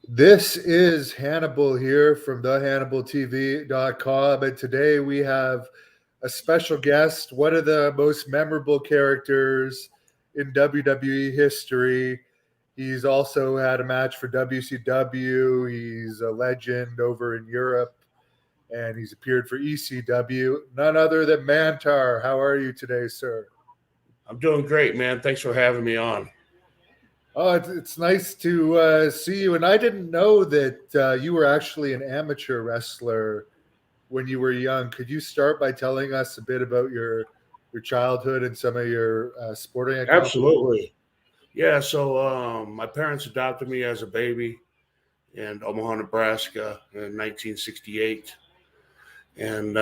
This is Hannibal here from thehannibaltv.com, and today we have a special guest, one of the most memorable characters in WWE history. He's also had a match for WCW. He's a legend over in Europe, and he's appeared for ECW. None other than Mantar. How are you today, sir? I'm doing great, man. Thanks for having me on. Oh, it's nice to see you. And I didn't know that you were actually an amateur wrestler when you were young. Could you start by telling us a bit about your childhood and some of your sporting accomplishments? Absolutely. Yeah, so my parents adopted me as a baby in Omaha, Nebraska in 1968. And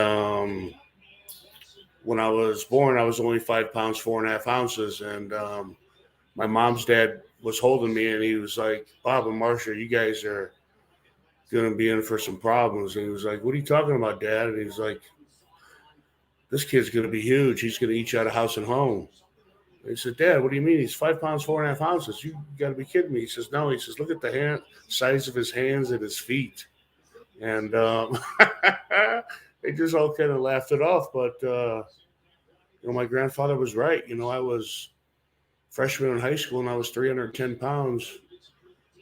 when I was born, I was only 5 pounds, 4.5 ounces. And my mom's dad was holding me and he was like, Bob and Marcia, you guys are going to be in for some problems. And he was like, what are you talking about, Dad? And he's like, this kid's going to be huge. He's going to eat you out of house and home. He said, Dad, what do you mean? He's 5 pounds, 4.5 ounces. You got to be kidding me. He says, no. He says, look at the size of his hands and his feet. And they just all kind of laughed it off. But, my grandfather was right. I was freshman in high school and I was 310 pounds.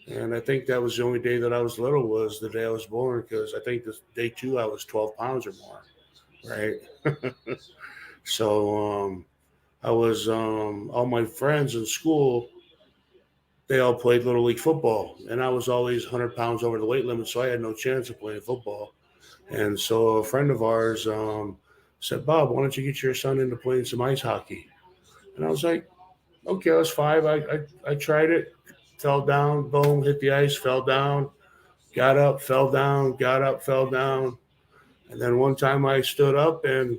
And I think that was the only day that I was little was the day I was born because I think this day two I was 12 pounds or more. Right. So, I was all my friends in school. They all played little league football, and I was always 100 pounds over the weight limit, so I had no chance of playing football. And so a friend of ours said, "Bob, why don't you get your son into playing some ice hockey?" And I was like, "Okay." I was five. I tried it, fell down, boom, hit the ice, fell down, got up, fell down, got up, fell down, and then one time I stood up and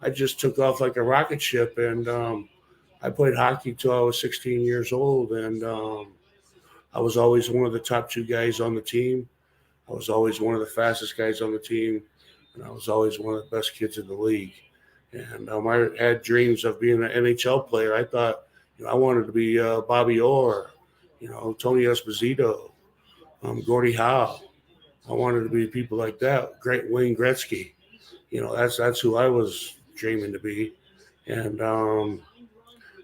I just took off like a rocket ship and. I played hockey till I was 16 years old, and I was always one of the top two guys on the team. I was always one of the fastest guys on the team, and I was always one of the best kids in the league. And I had dreams of being an NHL player. I thought, I wanted to be Bobby Orr, Tony Esposito, Gordie Howe. I wanted to be people like that. Great Wayne Gretzky. That's who I was dreaming to be. And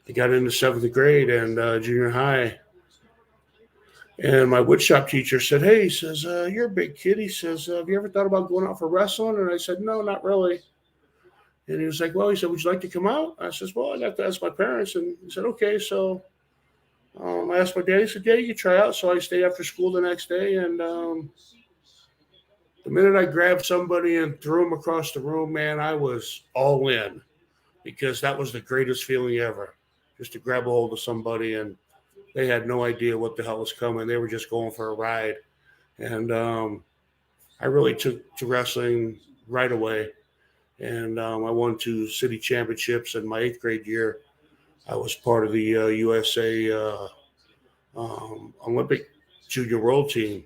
I got into seventh grade and junior high. And my woodshop teacher said, "Hey," he says, "you're a big kid." He says, "Have you ever thought about going out for wrestling?" And I said, "No, not really." And he was like, "Well," he said, "would you like to come out?" I says, "Well, I'd have to ask my parents." And he said, "Okay." So I asked my dad. He said, "Yeah, you can try out." So I stayed after school the next day. And the minute I grabbed somebody and threw him across the room, man, I was all in because that was the greatest feeling ever. Just to grab a hold of somebody and they had no idea what the hell was coming. They were just going for a ride. And I really took to wrestling right away. And I won two city championships in my eighth grade year. I was part of the USA Olympic junior world team.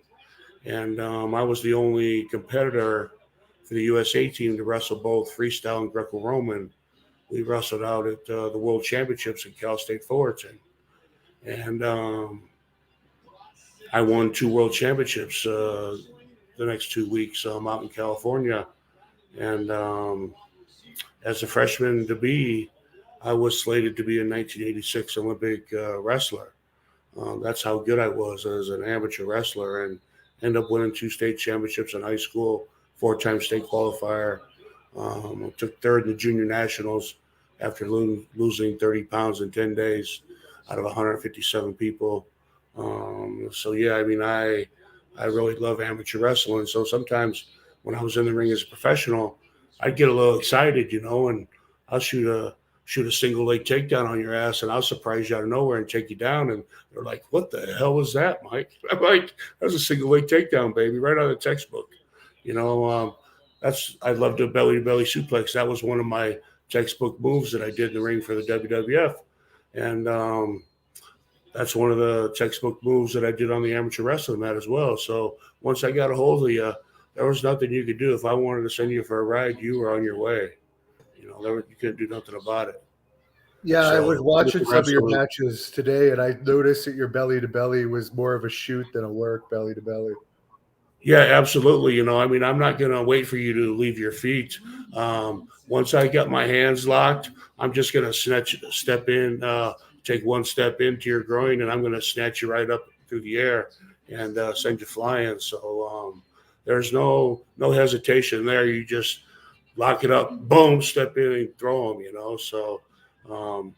And I was the only competitor for the USA team to wrestle both freestyle and Greco Roman. We wrestled out at the World Championships in Cal State Fullerton. And I won two world championships the next 2 weeks out in California. And as a freshman to be, I was slated to be a 1986 Olympic wrestler. That's how good I was as an amateur wrestler, and ended up winning two state championships in high school, four-time state qualifier. I took third in the junior nationals after losing 30 pounds in 10 days out of 157 people. So yeah, I mean, I really love amateur wrestling. So sometimes when I was in the ring as a professional, I'd get a little excited, and I'll shoot a single leg takedown on your ass, and I'll surprise you out of nowhere and take you down. And they're like, "What the hell was that, Mike?" I'm like, "That was a single leg takedown, baby, right out of the textbook." You know, that's I love the belly to belly suplex. That was one of my textbook moves that I did in the ring for the WWF, and that's one of the textbook moves that I did on the amateur wrestling mat as well. So once I got a hold of you, there was nothing you could do. If I wanted to send you for a ride, you were on your way. You couldn't do nothing about it. Yeah, I was So with watching the some of your wrestling, matches today, and I noticed that your belly to belly was more of a shoot than a work belly to belly. yeah, absolutely. I mean, I'm not going to wait for you to leave your feet. Once I got my hands locked, I'm just going to step in, take one step into your groin, and I'm going to snatch you right up through the air and send you flying. So there's no hesitation there. You just lock it up, boom, step in and throw them. So um,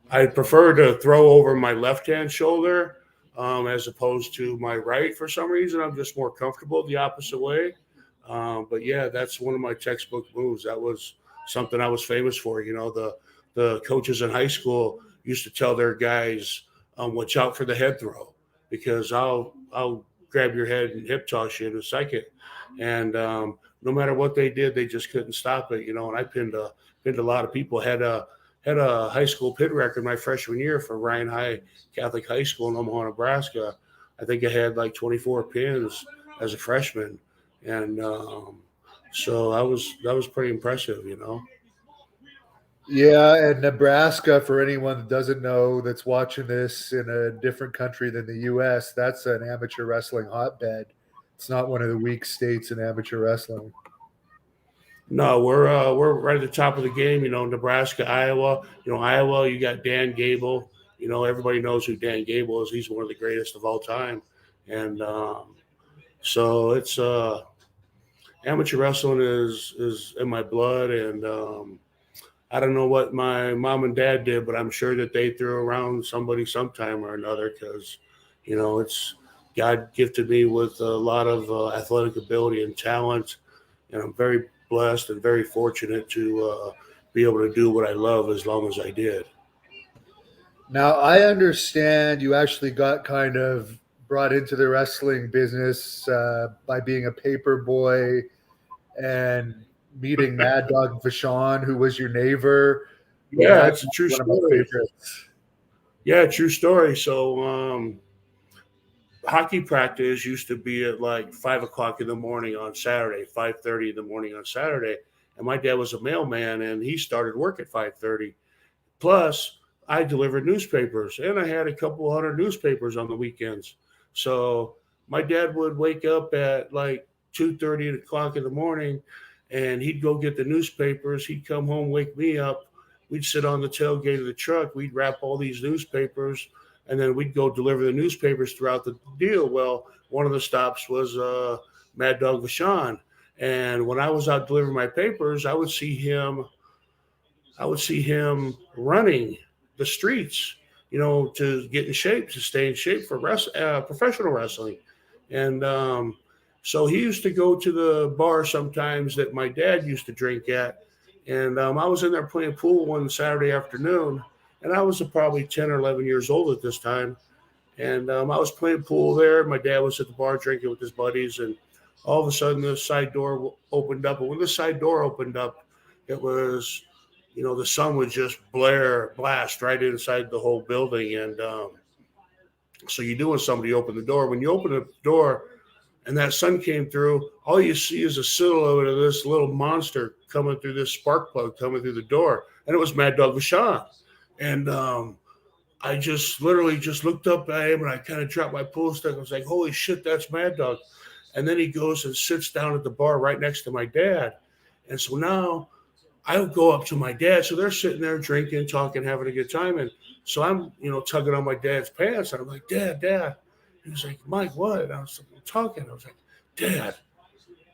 I prefer to throw over my left hand shoulder as opposed to my right for some reason. I'm just more comfortable the opposite way. But yeah, that's one of my textbook moves. That was something I was famous for. The coaches in high school used to tell their guys, "Watch out for the head throw, because I'll grab your head and hip toss you in a second." And no matter what they did, they just couldn't stop it. And I pinned a lot of people. Had a high school pin record my freshman year for Ryan High Catholic High School in Omaha, Nebraska. I think I had like 24 pins as a freshman, and so that was pretty impressive. Yeah, and Nebraska, for anyone that doesn't know that's watching this in a different country than the US, that's an amateur wrestling hotbed. It's not one of the weak states in amateur wrestling. No, we're right at the top of the game. Nebraska, Iowa. Iowa. You got Dan Gable. Everybody knows who Dan Gable is. He's one of the greatest of all time, and so it's amateur wrestling is in my blood, and I don't know what my mom and dad did, but I'm sure that they threw around somebody sometime or another, because it's God gifted me with a lot of athletic ability and talent, and I'm very blessed and very fortunate to be able to do what I love as long as I did. Now, I understand you actually got kind of brought into the wrestling business by being a paper boy and meeting Mad Dog Vachon, who was your neighbor. Yeah, Mad it's a Dog's true one of my story. favorites. Yeah, true story. So hockey practice used to be at like 5 o'clock in the morning on Saturday, 5:30 in the morning on Saturday. And my dad was a mailman, and he started work at 5:30. Plus, I delivered newspapers, and I had a couple hundred newspapers on the weekends. So my dad would wake up at like 2:30 o'clock in the morning, and he'd go get the newspapers. He'd come home, wake me up. We'd sit on the tailgate of the truck. We'd wrap all these newspapers, and then we'd go deliver the newspapers throughout the deal. Well, one of the stops was Mad Dog Vachon. And when I was out delivering my papers, I would see him running the streets, to get in shape, to stay in shape for professional wrestling. And so he used to go to the bar sometimes that my dad used to drink at. And I was in there playing pool one Saturday afternoon, and I was probably 10 or 11 years old at this time. And I was playing pool there. My dad was at the bar drinking with his buddies, and all of a sudden the side door opened up. And when the side door opened up, it was, the sun would just blast right inside the whole building. And so you do when somebody opened the door. When you open the door and that sun came through, all you see is a silhouette of this little monster coming through this spark plug coming through the door. And it was Mad Dog Vachon. And I just literally just looked up at him, and I kind of dropped my pool stick. I was like, holy shit, that's Mad Dog. And then he goes and sits down at the bar right next to my dad. And so now I would go up to my dad. So they're sitting there drinking, talking, having a good time. And so I'm, tugging on my dad's pants. And I'm like, Dad, Dad. He was like, Mike, what? And I was like, talking. I was like, Dad,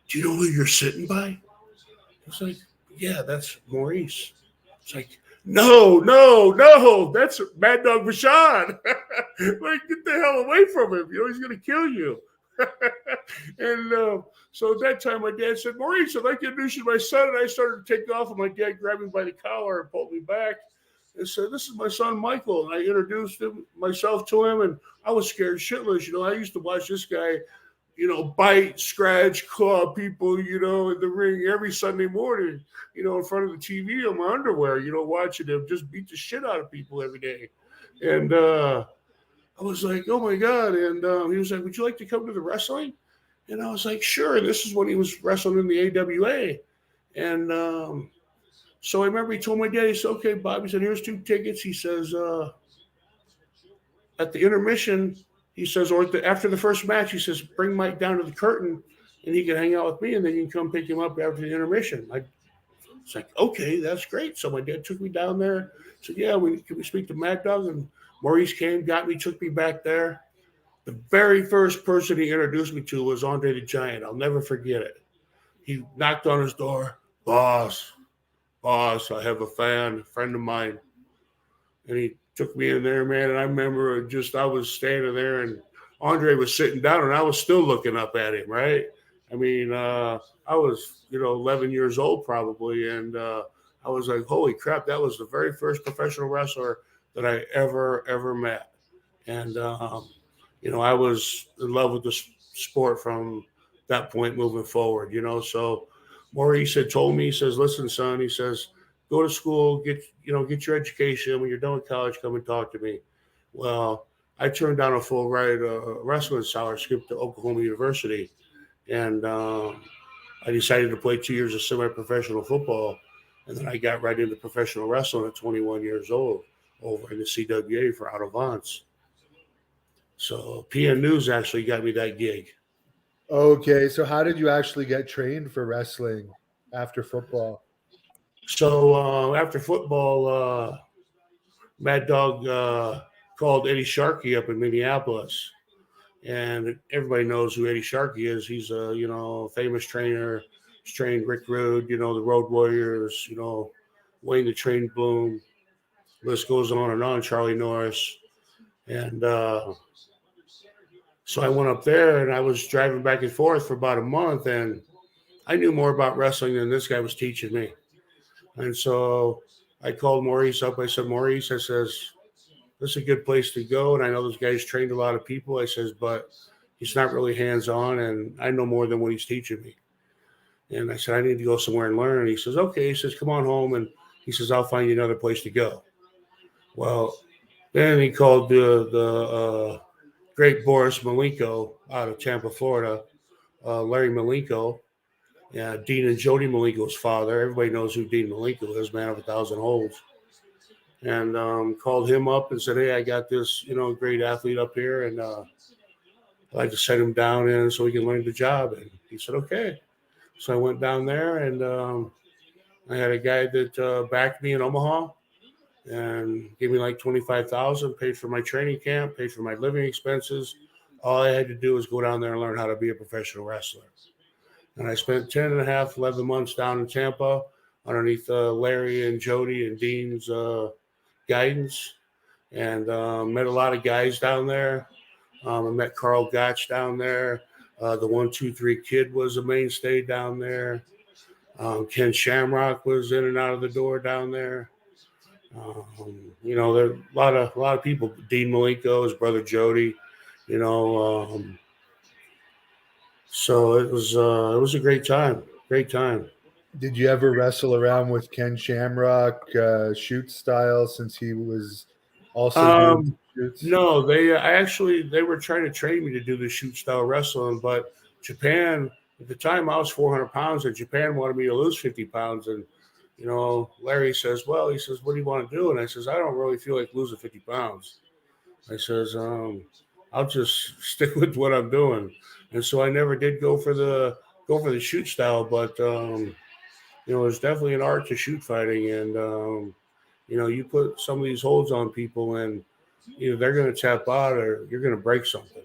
do you know who you're sitting by? He was like, yeah, that's Maurice. It's like, no, no, no, that's Mad Dog Vachon. Like, get the hell away from him. He's going to kill you. And so at that time, my dad said, Maurice, I'd like to introduce you to my son. And I started to take off, and my dad grabbed me by the collar and pulled me back and said, this is my son, Michael. And I introduced myself to him, and I was scared shitless. I used to watch this guy, bite, scratch, claw people, in the ring every Sunday morning, in front of the TV on my underwear, watching him just beat the shit out of people every day. And I was like, oh my God. And he was like, would you like to come to the wrestling? And I was like, sure. And this is when he was wrestling in the AWA. And So I remember he told my dad, he said, okay, Bob, he said, here's 2 tickets. He says, at the intermission, he says, or after the first match, he says, bring Mike down to the curtain and he can hang out with me and then you can come pick him up after the intermission. It's like, okay, that's great. So my dad took me down there. Said, yeah, can we speak to Mad Dog? And Maurice came, got me, took me back there. The very first person he introduced me to was Andre the Giant. I'll never forget it. He knocked on his door. Boss, I have a friend of mine. And he took me in there, man. And I remember I was standing there and Andre was sitting down and I was still looking up at him, right? I mean, I was, 11 years old probably. And I was like, holy crap, that was the very first professional wrestler that I ever met. And, I was in love with the sport from that point moving forward, So Maurice had told me, he says, listen, son, he says, go to school, get your education. When you're done with college, come and talk to me. Well, I turned down a full ride wrestling scholarship to Oklahoma University. And I decided to play 2 years of semi-professional football. And then I got right into professional wrestling at 21 years old over in the CWA for Out of Vance. So PN News actually got me that gig. Okay, so how did you actually get trained for wrestling after football? So after football, Mad Dog called Eddie Sharkey up in Minneapolis. And everybody knows who Eddie Sharkey is. He's a, famous trainer. He's trained Rick Rude, the Road Warriors, Wayne the Train Bloom. List goes on and on, Charlie Norris. And so I went up there and I was driving back and forth for about a month. And I knew more about wrestling than this guy was teaching me. And so I called Maurice up. I said, Maurice, I says, this is a good place to go. And I know this guy's trained a lot of people. I says, but he's not really hands-on. And I know more than what he's teaching me. And I said, I need to go somewhere and learn. And he says, okay. He says, come on home. And he says, I'll find you another place to go. Well, then he called the great Boris Malenko out of Tampa, Florida, Larry Malenko, Dean and Jody Malenko's father. Everybody knows who Dean Malenko is, man of 1,000 holds. And called him up and said, hey, I got this, great athlete up here, and I'd like to set him down in so he can learn the job. And he said, okay. So I went down there, and I had a guy that backed me in Omaha and gave me like $25,000, paid for my training camp, paid for my living expenses. All I had to do was go down there and learn how to be a professional wrestler. And I spent 10 and a half, 11 months down in Tampa underneath Larry and Jody and Dean's guidance, and met a lot of guys down there. I met Carl Gotch down there. The 1-2-3 Kid was a mainstay down there. Ken Shamrock was in and out of the door down there. There are a lot of people. Dean Malenko, his brother Jody. So it was a great time. Great time. Did you ever wrestle around with Ken Shamrock, shoot style, since he was also doing shoots? No, they were trying to train me to do the shoot style wrestling, but Japan at the time I was 400 pounds, and Japan wanted me to lose 50 pounds. And Larry says, well, he says, what do you want to do? And I says, I don't really feel like losing 50 pounds. I says, I'll just stick with what I'm doing. And so I never did go for the shoot style, but there's definitely an art to shoot fighting, and you put some of these holds on people, and either they're going to tap out or you're going to break something.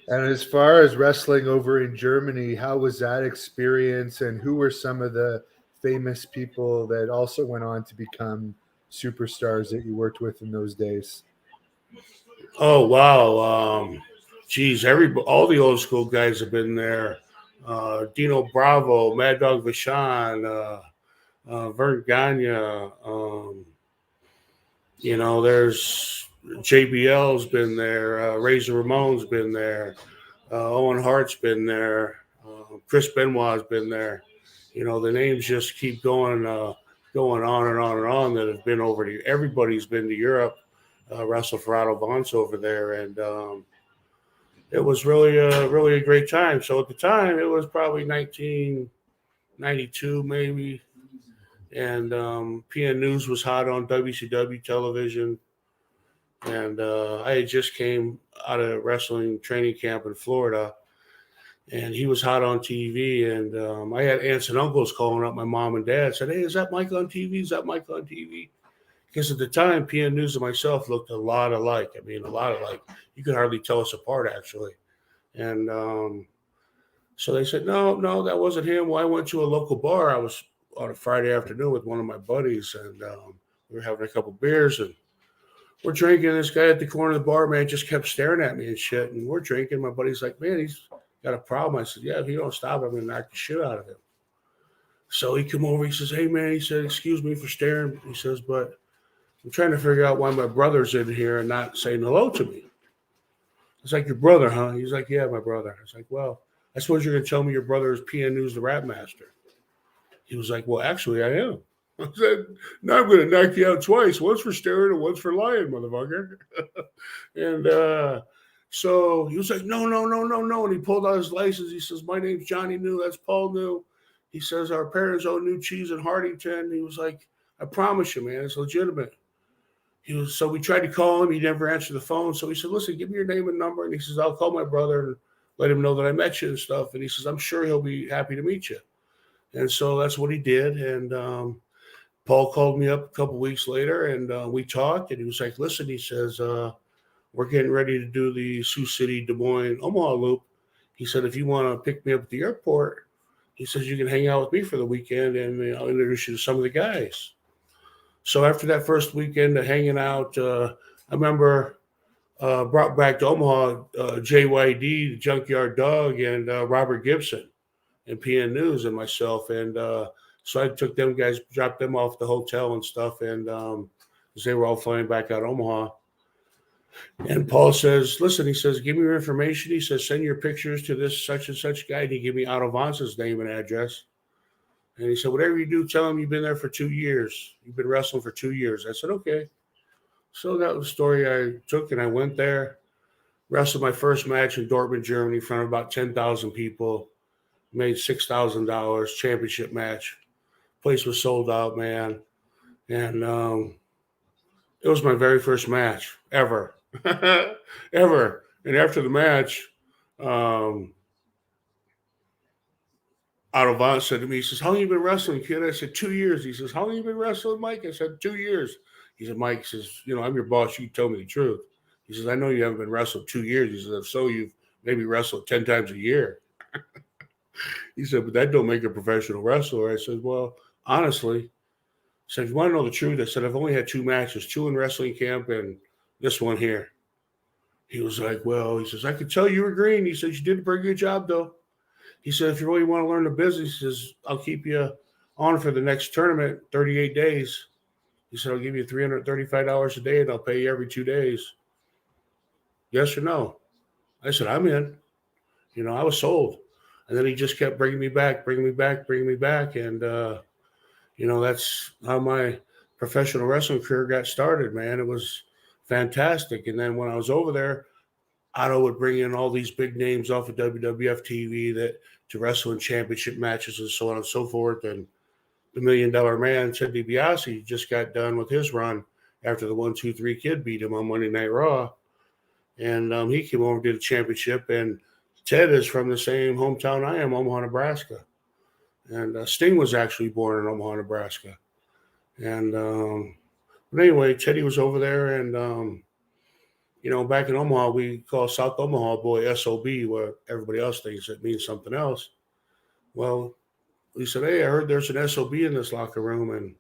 And as far as wrestling over in Germany, how was that experience, and who were some of the famous people that also went on to become superstars that you worked with in those days? Oh, wow. All the old school guys have been there. Dino Bravo, Mad Dog Vachon, Vern Gagne. There's JBL's been there. Razor Ramon's been there. Owen Hart's been there. Chris Benoit's been there. The names just keep going on and on and on that have been over to. Everybody's been to Europe, wrestle for Otto Vance over there, and it was really a great time. So at the time, it was probably 19, '92 maybe. And PN News was hot on WCW television. And I had just came out of wrestling training camp in Florida, and he was hot on TV. And I had aunts and uncles calling up my mom and dad, said, "Hey, is that Mike on TV? Is that Mike on TV?" Because at the time, PN News and myself looked a lot alike. I mean, a lot alike. You could hardly tell us apart, actually. And so they said, no, that wasn't him. Well, I went to a local bar. I was on a Friday afternoon with one of my buddies, and we were having a couple beers, and we're drinking. This guy at the corner of the bar, man, just kept staring at me and shit. And we're drinking. My buddy's like, "Man, he's got a problem." I said, "Yeah, if you don't stop, I'm going to knock the shit out of him." So he come over. He says, "Hey, man," he said, "excuse me for staring." He says, "But I'm trying to figure out why my brother's in here and not saying hello to me." It's like, "Your brother, huh?" He's like, "Yeah, my brother." I was like, "Well, I suppose you're going to tell me your brother is PN News, the Rap Master." He was like, "Well, actually, I am." I said, "Now I'm going to knock you out twice. Once for staring and once for lying, motherfucker." And so he was like, "No, no, no, no, no." And he pulled out his license. He says, "My name's Johnny New. That's Paul New." He says, "Our parents own New Cheese in Hardington." He was like, "I promise you, man, it's legitimate." So we tried to call him. He never answered the phone. So he said, "Listen, give me your name and number." And he says, "I'll call my brother and let him know that I met you and stuff." And he says, "I'm sure he'll be happy to meet you." And so that's what he did. And Paul called me up a couple weeks later, and we talked. And he was like, "Listen," he says, "we're getting ready to do the Sioux City, Des Moines, Omaha loop." He said, "If you want to pick me up at the airport," he says, "you can hang out with me for the weekend, and I'll introduce you to some of the guys." So after that first weekend of hanging out, I remember brought back to Omaha JYD, the Junkyard Dog, and Robert Gibson and PN News and myself. And so I took them guys, dropped them off the hotel and stuff. And as they were all flying back out of Omaha. And Paul says, "Listen," he says, "give me your information." He says, "Send your pictures to this such and such guy." And he gave me Otto Vance's name and address. And he said, "Whatever you do, tell him you've been there for 2 years. You've been wrestling for 2 years." I said, "Okay." So that was the story I took, and I went there, wrestled my first match in Dortmund, Germany, in front of about 10,000 people, made $6,000, championship match. Place was sold out, man. And it was my very first match ever. Ever. And after the match, um, Otto Vance said to me, he says, "How long you been wrestling, kid?" I said, 2 years. He says, "How long you been wrestling, Mike?" I said, 2 years. He said, "Mike," says, "I'm your boss. You tell me the truth." He says, "I know you haven't been wrestling 2 years." He says, "If so, you've maybe wrestled 10 times a year." He said, "But that don't make a professional wrestler." I said, "Well, honestly," I said, "if you want to know the truth," I said, "I've only had 2 matches, 2 in wrestling camp and this one here." He was like, "Well," he says, "I could tell you were green." He says, "You did a pretty good job, though." He said, "If you really want to learn the business," he says, "I'll keep you on for the next tournament, 38 days. He said, I'll give you $335 a day and I'll pay you every 2 days. Yes or no?" I said, "I'm in." I was sold. And then he just kept bringing me back, bringing me back, bringing me back. And, that's how my professional wrestling career got started, man. It was fantastic. And then when I was over there, Otto would bring in all these big names off of WWF TV that to wrestle in championship matches and so on and so forth. And the $1 Million Man, Ted DiBiase, just got done with his run after the 1-2-3 Kid beat him on Monday Night Raw. And he came over to the championship. And Ted is from the same hometown I am, Omaha, Nebraska. And Sting was actually born in Omaha, Nebraska. And but anyway, Teddy was over there. And, back in Omaha, we call South Omaha boy SOB, where everybody else thinks it means something else. Well, he said, "Hey, I heard there's an SOB in this locker room." And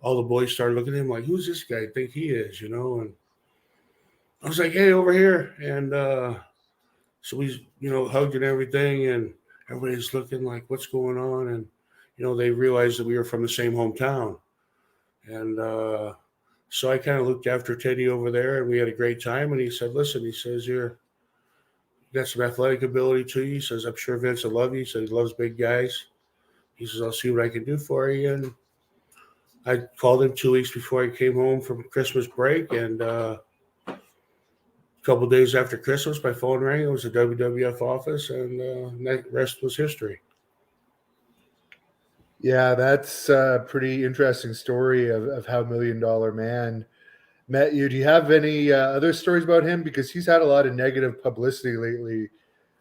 all the boys started looking at him like, "Who's this guy think he is?" And I was like, "Hey, over here." And so we, hugged and everything. And everybody's looking like, "What's going on?" And, they realized that we were from the same hometown. And so I kind of looked after Teddy over there, and we had a great time. And he said, "Listen," he says, you got some athletic ability to you." He says, "I'm sure Vince will love you." He said he loves big guys. He says, "I'll see what I can do for you." And I called him 2 weeks before I came home from Christmas break. And a couple of days after Christmas, my phone rang. It was the WWF office, and the rest was history. Yeah, that's a pretty interesting story of how Million Dollar Man met you. Do you have any other stories about him? Because he's had a lot of negative publicity lately,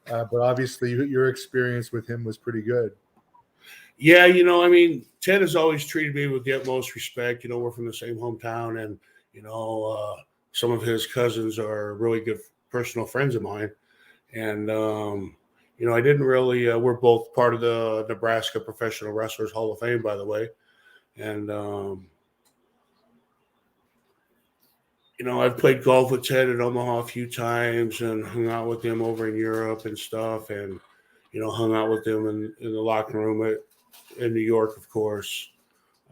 but obviously your experience with him was pretty good. Yeah, I mean, Ted has always treated me with the utmost respect. We're from the same hometown, and some of his cousins are really good personal friends of mine. And I didn't really. We're both part of the Nebraska Professional Wrestlers Hall of Fame, by the way. And I've played golf with Ted in Omaha a few times, and hung out with him over in Europe and stuff, and hung out with him in the locker room in New York, of course.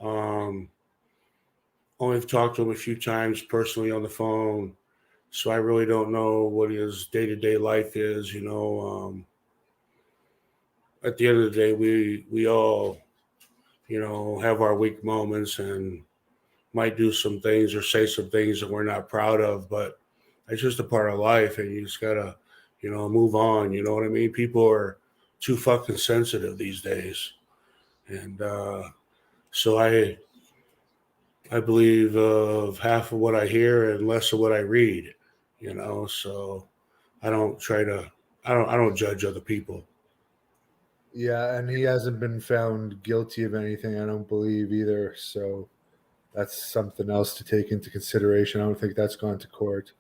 Um, Only talked to him a few times personally on the phone, so I really don't know what his day to day life is. At the end of the day, we all have our weak moments and might do some things or say some things that we're not proud of, but it's just a part of life, and you just gotta move on. You know what I mean? People are too fucking sensitive these days, and so I believe of half of what I hear and less of what I read, so I don't try to I don't judge other people. Yeah, and he hasn't been found guilty of anything, I don't believe either. So that's something else to take into consideration. I don't think that's gone to court.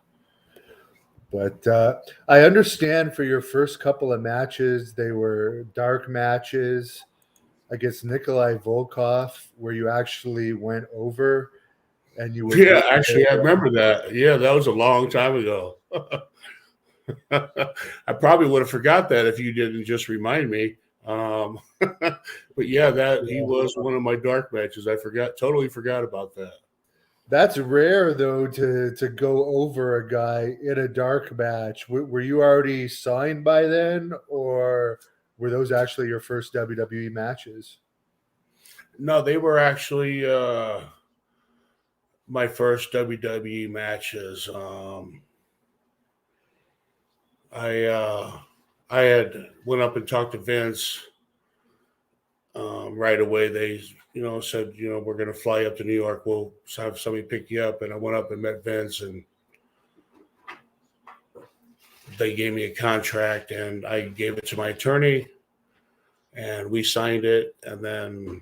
But I understand for your first couple of matches, they were dark matches against Nikolai Volkov, where you actually went over and you were Yeah, just actually I remember that. Yeah, that was a long time ago. I probably would have forgot that if you didn't just remind me. But yeah, that he yeah. was one of my dark matches. Totally forgot about that. That's rare though to go over a guy in a dark match. Were you already signed by then, or were those actually your first WWE matches? No, they were actually my first WWE matches. I I had went up and talked to Vince right away. They said we're going to fly up to New York. We'll have somebody pick you up. And I went up and met Vince, and they gave me a contract, and I gave it to my attorney, and we signed it. And then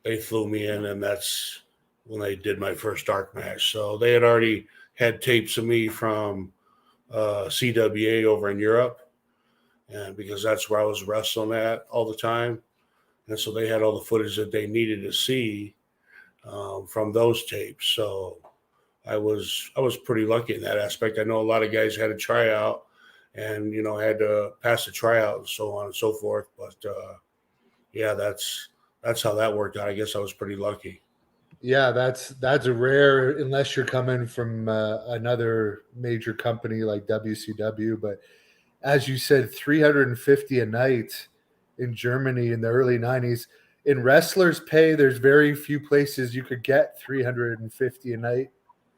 they flew me in, and that's when they did my first dark match. So they had already had tapes of me from CWA over in Europe, and because that's where I was wrestling at all the time. And so they had all the footage that they needed to see from those tapes. So I was pretty lucky in that aspect. I know a lot of guys had a tryout, and had to pass the tryout and so on and so forth. But yeah, that's how that worked out. I guess I was pretty lucky. Yeah, that's a rare unless you're coming from another major company like WCW. But as you said, 350 a night in Germany in the early 90s. In wrestlers' pay, there's very few places you could get 350 a night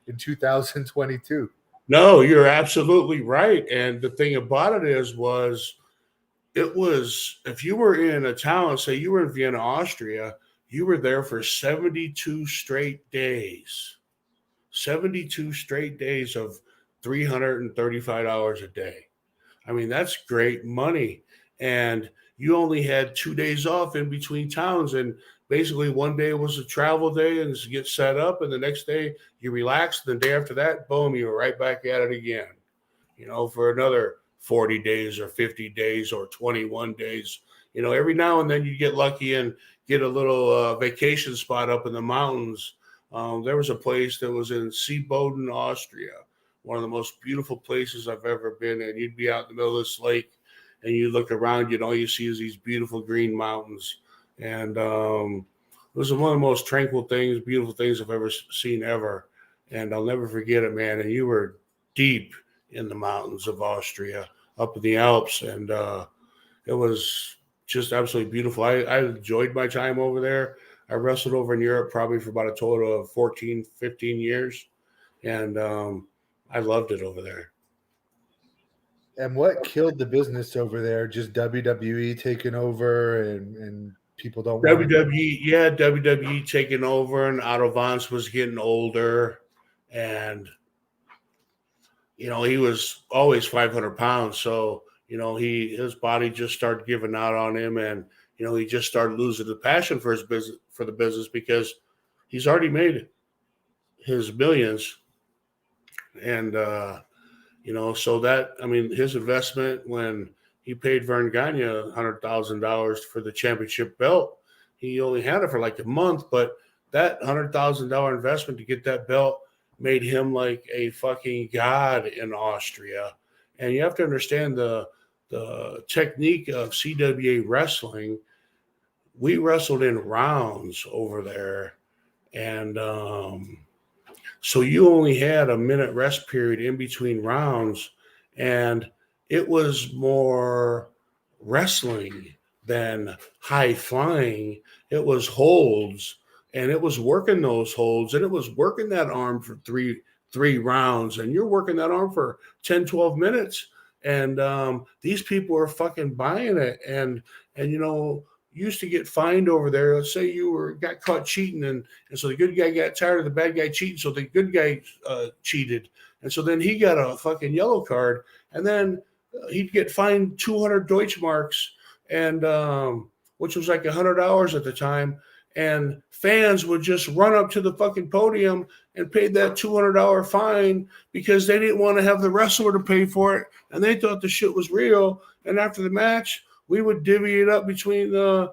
in 2022. No, you're absolutely right. And the thing about it it was if you were in a town, say you were in Vienna, Austria, you were there for 72 straight days. 72 straight days of $335 a day. I mean, that's great money. And you only had 2 days off in between towns. And basically, one day was a travel day and to get set up. And the next day, you relaxed. And the day after that, boom, you were right back at it again, for another 40 days or 50 days or 21 days. Every now and then you get lucky and get a little vacation spot up in the mountains. There was a place that was in Seeboden, Austria, one of the most beautiful places I've ever been in. You'd be out in the middle of this lake and you look around you and all you see is these beautiful green mountains. And it was one of the most tranquil things, beautiful things I've ever seen ever. And I'll never forget it, man. And you were deep in the mountains of Austria, up in the Alps, and it was just absolutely beautiful. I enjoyed my time over there. I wrestled over in Europe probably for about a total of 14, 15 years, and I loved it over there. And what killed the business over there? Just WWE taking over and people don't want to. WWE, yeah, WWE taking over, and Otto Vance was getting older, and he was always 500 pounds, so his body just started giving out on him, and he just started losing the passion for the business, because he's already made his millions, and so that, I mean, his investment when he paid Vern Gagne $100,000 for the championship belt, he only had it for like a month, but that $100,000 investment to get that belt made him like a fucking god in Austria. And you have to understand the technique of CWA wrestling. We wrestled in rounds over there, and so you only had a minute rest period in between rounds, and it was more wrestling than high flying. It was holds, and it was working those holds, and it was working that arm for three rounds, and you're working that arm for 10, 12 minutes. And these people are fucking buying it. And used to get fined over there. Let's say you got caught cheating, and so the good guy got tired of the bad guy cheating, so the good guy cheated, and so then he got a fucking yellow card, and then he'd get fined 200 Deutschmarks, and which was like $100 at the time, and fans would just run up to the fucking podium and pay that $200 fine because they didn't want to have the wrestler to pay for it, and they thought the shit was real. And after the match, we would divvy it up between the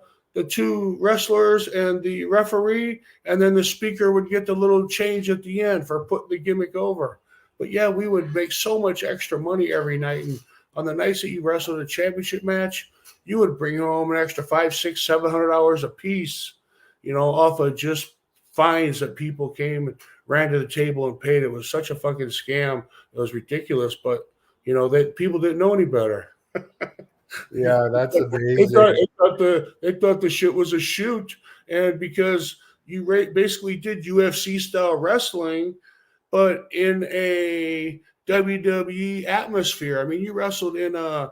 two wrestlers and the referee, and then the speaker would get the little change at the end for putting the gimmick over. But yeah, we would make so much extra money every night, and on the nights that you wrestled a championship match, you would bring home an extra $500, $600, $700 a piece, off of just fines that people came and ran to the table and paid. It was such a fucking scam. It was ridiculous, but that people didn't know any better. Yeah, that's amazing. They thought the shit was a shoot, and because you basically did UFC style wrestling, but in a WWE atmosphere. I mean, you wrestled in a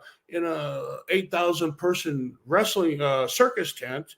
8,000 person wrestling circus tent,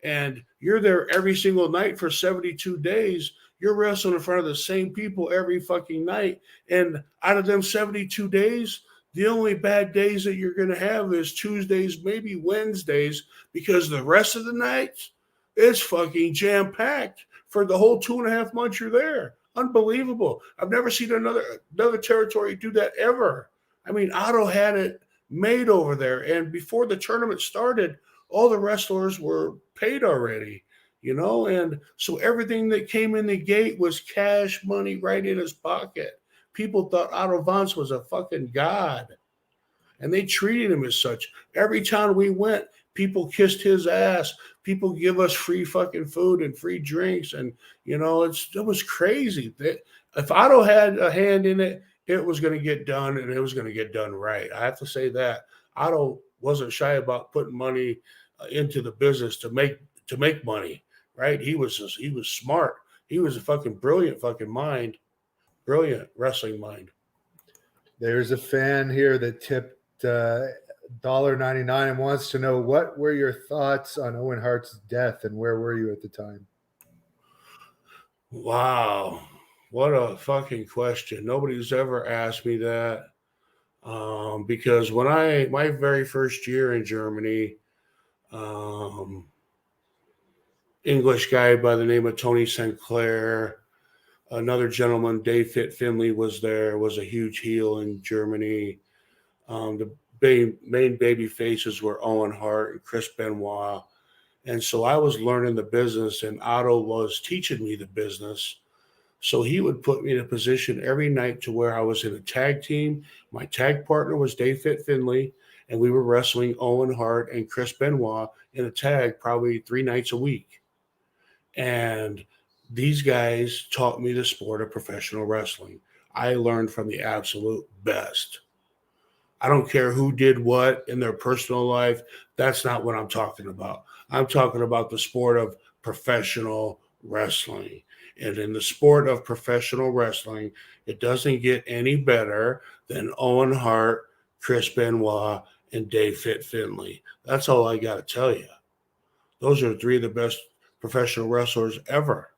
and you're there every single night for 72 days. You're wrestling in front of the same people every fucking night, and out of them 72 days, the only bad days that you're going to have is Tuesdays, maybe Wednesdays, because the rest of the nights, it's fucking jam-packed for the whole 2.5 months you're there. Unbelievable. I've never seen another territory do that ever. I mean, Otto had it made over there, and before the tournament started, all the wrestlers were paid already, and so everything that came in the gate was cash money right in his pocket. People thought Otto Vance was a fucking god, and they treated him as such. Every time we went, people kissed his ass. People give us free fucking food and free drinks, and it was crazy. If Otto had a hand in it, it was going to get done, and it was going to get done right. I have to say that Otto wasn't shy about putting money into the business to make money. Right? He was smart. He was a fucking brilliant fucking mind. Brilliant wrestling mind. There's a fan here that tipped $1.99 and wants to know, what were your thoughts on Owen Hart's death, and where were you at the time? Wow. What a fucking question. Nobody's ever asked me that. Because when my very first year in Germany, English guy by the name of Tony Sinclair, another gentleman, Dave Fit Finley, was there, was a huge heel in Germany. The main baby faces were Owen Hart and Chris Benoit. And so I was learning the business, and Otto was teaching me the business. So he would put me in a position every night to where I was in a tag team. My tag partner was Dave Fit Finley, and we were wrestling Owen Hart and Chris Benoit in a tag probably 3 nights a week. And these guys taught me the sport of professional wrestling. I learned from the absolute best. I don't care who did what in their personal life. That's not what I'm talking about. I'm talking about the sport of professional wrestling. And in the sport of professional wrestling, it doesn't get any better than Owen Hart, Chris Benoit, and Dave Fit Finley. That's all I got to tell you. Those are three of the best professional wrestlers ever.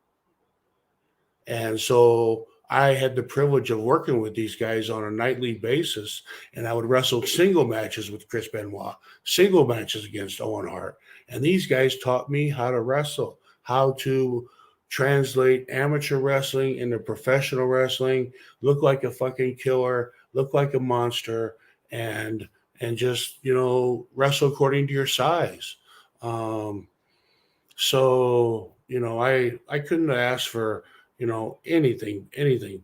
And so I had the privilege of working with these guys on a nightly basis, and I would wrestle single matches with Chris Benoit, single matches against Owen Hart. And these guys taught me how to wrestle, how to translate amateur wrestling into professional wrestling, look like a fucking killer, look like a monster, and just, wrestle according to your size. Um, I couldn't ask for, anything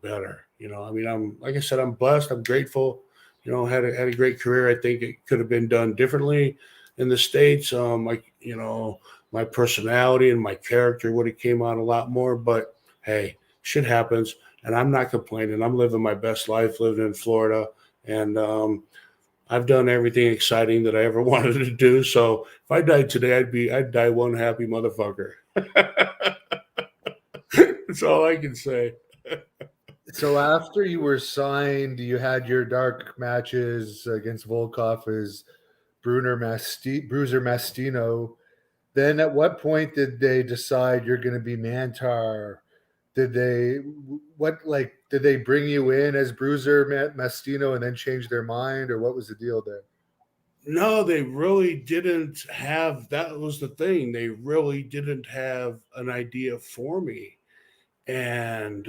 better. I mean, I'm, like I said, I'm blessed. I'm grateful. Had a great career. I think it could have been done differently in the States. My personality and my character would have came out a lot more. But hey, shit happens, and I'm not complaining. I'm living my best life, living in Florida, and I've done everything exciting that I ever wanted to do. So if I died today, I'd die one happy motherfucker. That's all I can say. So after you were signed, you had your dark matches against Volkov as Bruiser Mastino. Then at what point did they decide you're going to be Mantar? Did they bring you in as Bruiser Mastino and then change their mind, or what was the deal there? No, they really didn't have. That was the thing. They really didn't have an idea for me, and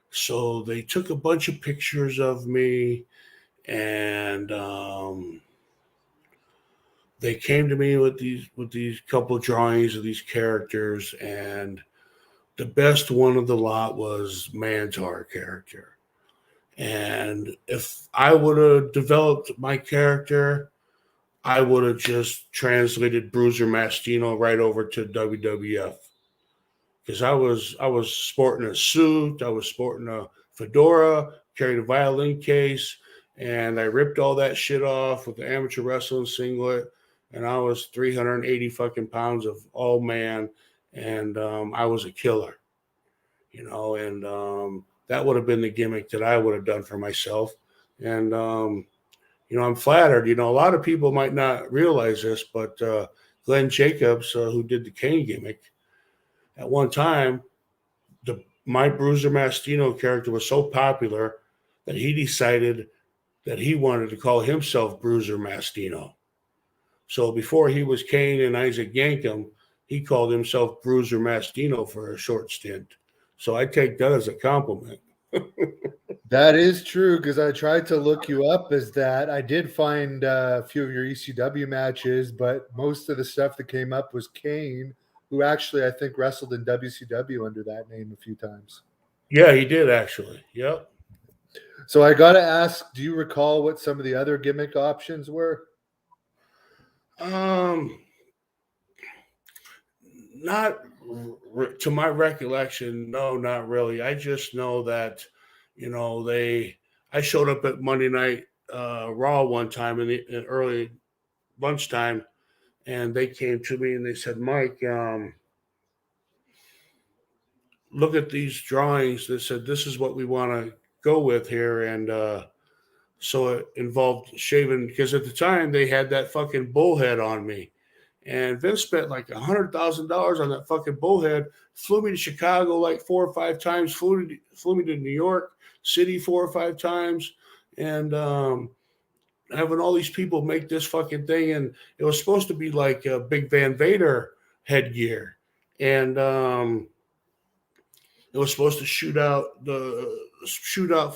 so they took a bunch of pictures of me, and they came to me with these couple drawings of these characters, and the best one of the lot was Mantaur character. And if I would have developed my character, I would have just translated Bruiser Mastino right over to WWF, because I was sporting a suit, I was sporting a fedora, carried a violin case, and I ripped all that shit off with the amateur wrestling singlet, and I was 380 fucking pounds of all man, and I was a killer, and that would have been the gimmick that I would have done for myself, and I'm flattered. A lot of people might not realize this, but Glenn Jacobs, who did the Kane gimmick, at one time, my Bruiser Mastino character was so popular that he decided that he wanted to call himself Bruiser Mastino. So before he was Kane and Isaac Yankem, he called himself Bruiser Mastino for a short stint. So I take that as a compliment. That is true, because I tried to look you up as that. I did find a few of your ECW matches, but most of the stuff that came up was Kane, who actually I think wrestled in WCW under that name a few times. Yeah, he did actually. Yep. So I got to ask, do you recall what some of the other gimmick options were? Not to my recollection. No, not really. I just know that, I showed up at Monday Night Raw one time in early lunchtime, and they came to me and they said, Mike, look at these drawings. They said, this is what we want to go with here. And so it involved shaving, because at the time they had that fucking bullhead on me. And Vince spent like $100,000 on that fucking bullhead, flew me to Chicago like 4 or 5 times, flew me to New York City 4 or 5 times, and having all these people make this fucking thing. And it was supposed to be like a big Van Vader headgear. And it was supposed to shoot out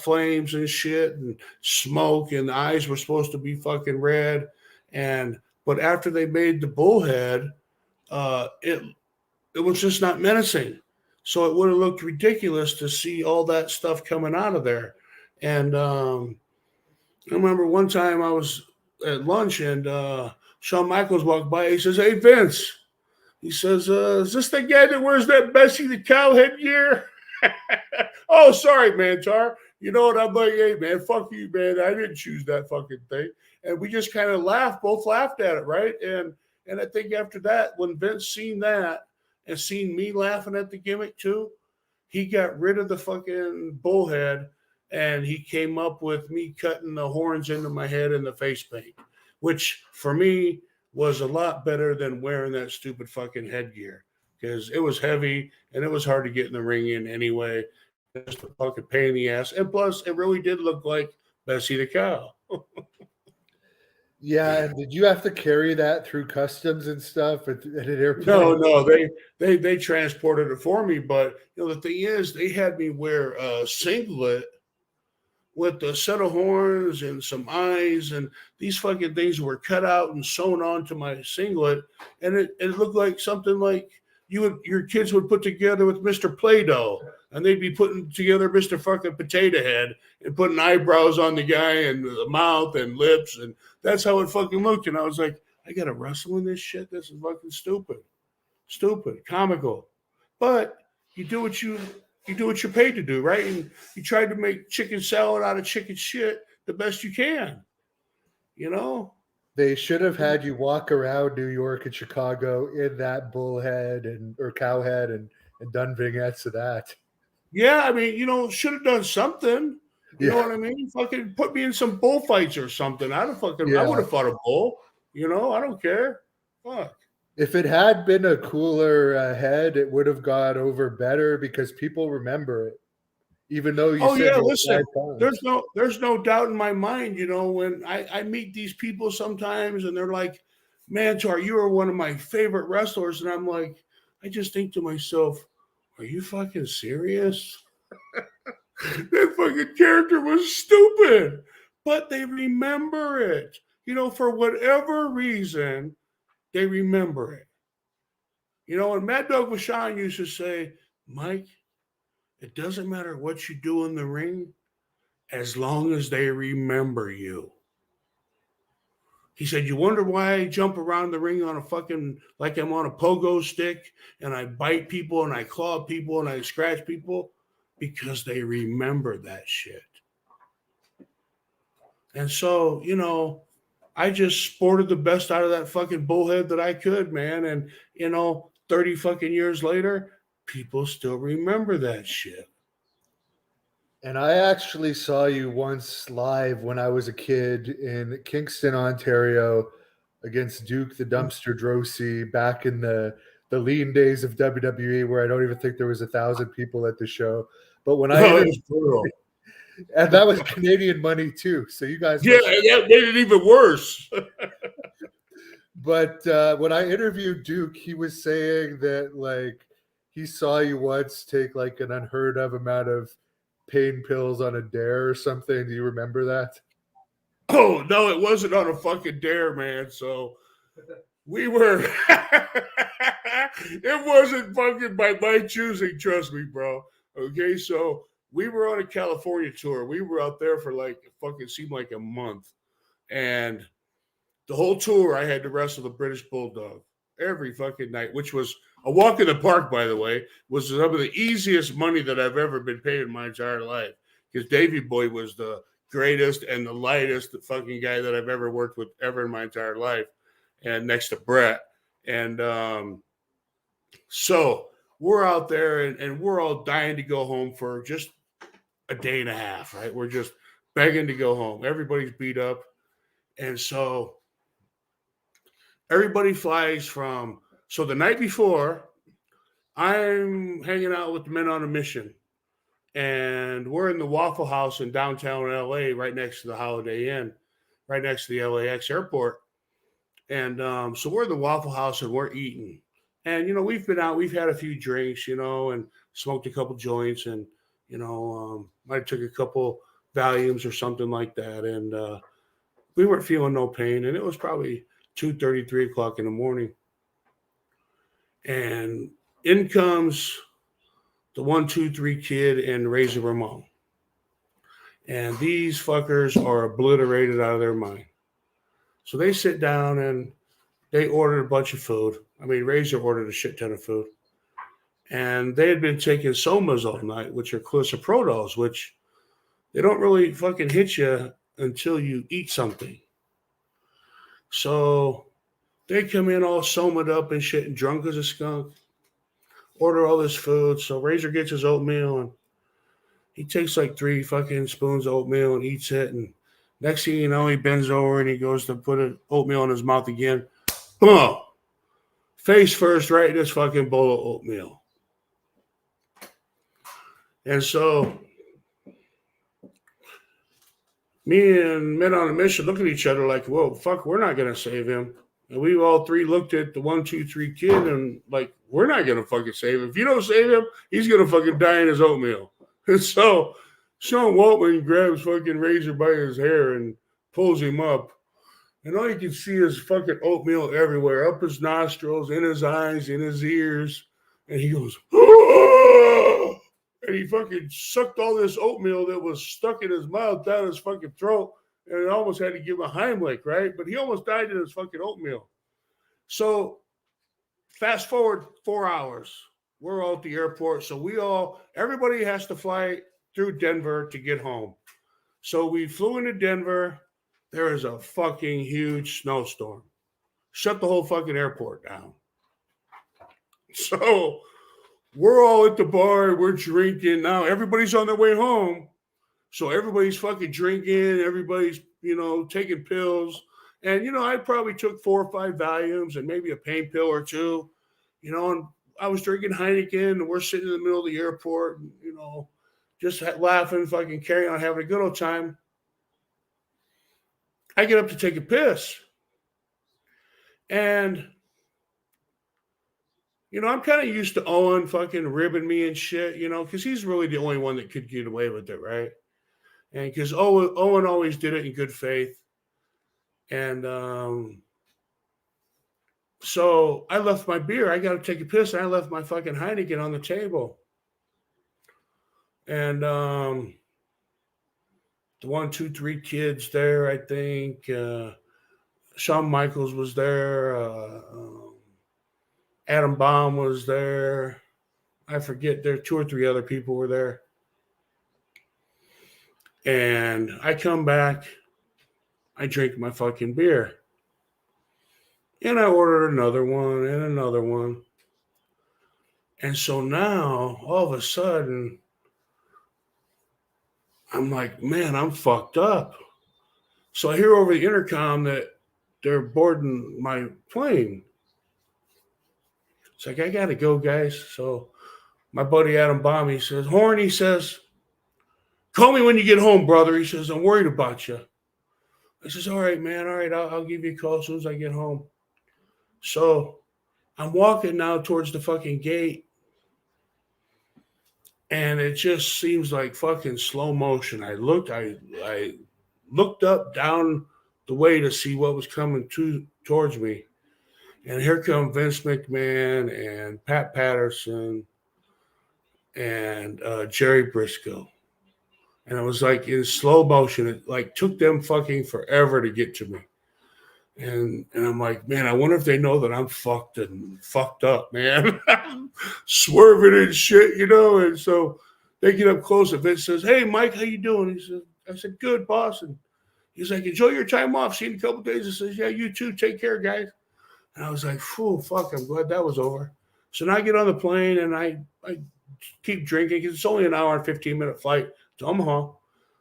flames and shit and smoke, and the eyes were supposed to be fucking red. But after they made the bullhead, it was just not menacing. So it would have looked ridiculous to see all that stuff coming out of there. And I remember one time I was at lunch, and Shawn Michaels walked by. He says, "Hey, Vince." He says, "Is this the guy that wears that Bessie the cow headgear?" Oh, sorry, Mantaur. You know what? I'm like, hey, man, fuck you, man. I didn't choose that fucking thing. And we just kind of both laughed at it, right? And I think after that, when Vince seen that and seen me laughing at the gimmick too, he got rid of the fucking bullhead, and he came up with me cutting the horns into my head and the face paint, which for me was a lot better than wearing that stupid fucking headgear because it was heavy and it was hard to get in the ring in anyway. Just a fucking pain in the ass. And plus, it really did look like Bessie the cow. Yeah, and did you have to carry that through customs and stuff at an airplane? No, they transported it for me. But the thing is, they had me wear a singlet with a set of horns and some eyes, and these fucking things were cut out and sewn onto my singlet, and it looked like something like your kids would put together with Mr. Play-Doh, and they'd be putting together Mr. fucking Potato Head and putting eyebrows on the guy and the mouth and lips, and that's how it fucking looked. And I was like, I gotta wrestle in this shit. This is fucking stupid, comical, but you do what you're paid to do, right? And you try to make chicken salad out of chicken shit the best you can, They should have had you walk around New York and Chicago in that bull head or cow head and done vignettes of that. Yeah, I mean, should have done something. You know what I mean? Fucking put me in some bullfights or something. I would have fought a bull. I don't care. Fuck. If it had been a cooler head, it would have gone over better because people remember it. Even though listen, there's no doubt in my mind, when I meet these people sometimes and they're like, Manteur, you are one of my favorite wrestlers. And I'm like, I just think to myself, are you fucking serious? That fucking character was stupid. But they remember it. For whatever reason, they remember it. And Mad Dog Vachon used to say, Mike, it doesn't matter what you do in the ring as long as they remember you. He said, you wonder why I jump around the ring on a fucking, like I'm on a pogo stick and I bite people and I claw people and I scratch people? Because they remember that shit. And so, I just sported the best out of that fucking bullhead that I could, man. And, 30 fucking years later, people still remember that shit. And I actually saw you once live when I was a kid in Kingston, Ontario, against Duke the Dumpster Drosy back in the lean days of WWE, where I don't even think there was 1,000 people at the show. But when and that was Canadian money too. So you guys, that made it even worse. But when I interviewed Duke, he was saying that he saw you once take an unheard of amount of pain pills on a dare or something. Do you remember that? Oh no, it wasn't on a fucking dare, man. So we were. It wasn't fucking by my choosing. Trust me, bro. Okay, so we were on a California tour. We were out there for fucking seemed like a month, and the whole tour, I had to wrestle the British Bulldog every fucking night, which was a walk in the park, by the way, was some of the easiest money that I've ever been paid in my entire life. Because Davey Boy was the greatest and the lightest fucking guy that I've ever worked with ever in my entire life, and next to Brett. And so we're out there and we're all dying to go home for just a day and a half, right? We're just begging to go home. Everybody's beat up. And so everybody flies from. So the night before, I'm hanging out with the Men on a Mission. And we're in the Waffle House in downtown LA, right next to the Holiday Inn, right next to the LAX airport. And so we're in the Waffle House and we're eating. And, we've been out, we've had a few drinks, and smoked a couple joints and, I took a couple Valiums or something like that. And we weren't feeling no pain. And it was probably 2:30, 3 o'clock in the morning. And in comes the 1, 2, 3 kid and Razor Ramon. And these fuckers are obliterated out of their mind. So they sit down and they ordered a bunch of food. I mean, Razor ordered a shit ton of food. And they had been taking somas all night, which are clisoprodals, which they don't really fucking hit you until you eat something. So they come in all somaed up and shit and drunk as a skunk. Order all this food. So Razor gets his oatmeal and he takes 3 fucking spoons of oatmeal and eats it. And next thing you know, he bends over and he goes to put an oatmeal in his mouth again. Oh, face first, right in this fucking bowl of oatmeal. And so me and men on a mission look at each other like, whoa, fuck, we're not going to save him. And we all three looked at the 1, 2, 3 kid and like, we're not going to fucking save him. If you don't save him, he's going to fucking die in his oatmeal. And so Sean Waltman grabs fucking Razor by his hair and pulls him up. And all you can see is fucking oatmeal everywhere, up his nostrils, in his eyes, in his ears. And he goes, "Ah!" And he fucking sucked all this oatmeal that was stuck in his mouth down his fucking throat. And it almost had to give him a Heimlich, right? But he almost died in his fucking oatmeal. So fast forward 4 hours. We're all at the airport. So everybody has to fly through Denver to get home. So we flew into Denver. There is a fucking huge snowstorm. Shut the whole fucking airport down. So we're all at the bar. We're drinking. Now everybody's on their way home. So everybody's fucking drinking. Everybody's, taking pills. And, I probably took 4 or 5 Valiums and maybe a pain pill or two. And I was drinking Heineken. And we're sitting in the middle of the airport, and, just laughing, fucking carrying on, having a good old time. I get up to take a piss. And, I'm kind of used to Owen fucking ribbing me and shit, because he's really the only one that could get away with it, right? And because Owen always did it in good faith. And so I left my beer. I got to take a piss. And I left my fucking Heineken on the table. And the 1, 2, 3 kids there, I think. Shawn Michaels was there. Adam Baum was there. I forget. There 2 or 3 other people were there. And I come back. I drink my fucking beer. And I ordered another one and another one. And so now, all of a sudden, I'm like, man, I'm fucked up. So I hear over the intercom that they're boarding my plane. It's like, I got to go, guys. So my buddy Adam Baum, he says, Horn, he says, call me when you get home, brother. He says, I'm worried about you. I says, all right, man. All right, I'll give you a call as soon as I get home. So I'm walking now towards the fucking gate. And it just seems like fucking slow motion. I looked up down the way to see what was coming towards me. And here come Vince McMahon and Pat Patterson and Jerry Briscoe. And it was like in slow motion. It like took them fucking forever to get to me. And I'm like, man, I wonder if they know that I'm fucked up, man. Swerving and shit, And so they get up close and Vince says, hey, Mike, how you doing? I said, good, boss. And he's like, enjoy your time off. See you in a couple of days. He says, yeah, you too. Take care, guys. And I was like, phew, fuck, I'm glad that was over. So now I get on the plane and I keep drinking because it's only an hour and 15-minute flight to Omaha.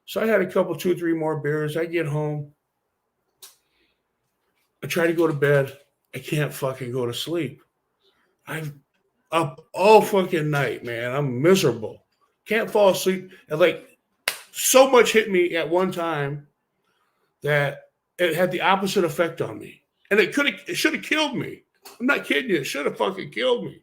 So I had a couple, 2, 3 more beers. I get home. I try to go to bed. I can't fucking go to sleep. I'm up all fucking night, man. I'm miserable. Can't fall asleep. And like so much hit me at one time that it had the opposite effect on me. And it should have killed me. I'm not kidding you. It should have fucking killed me.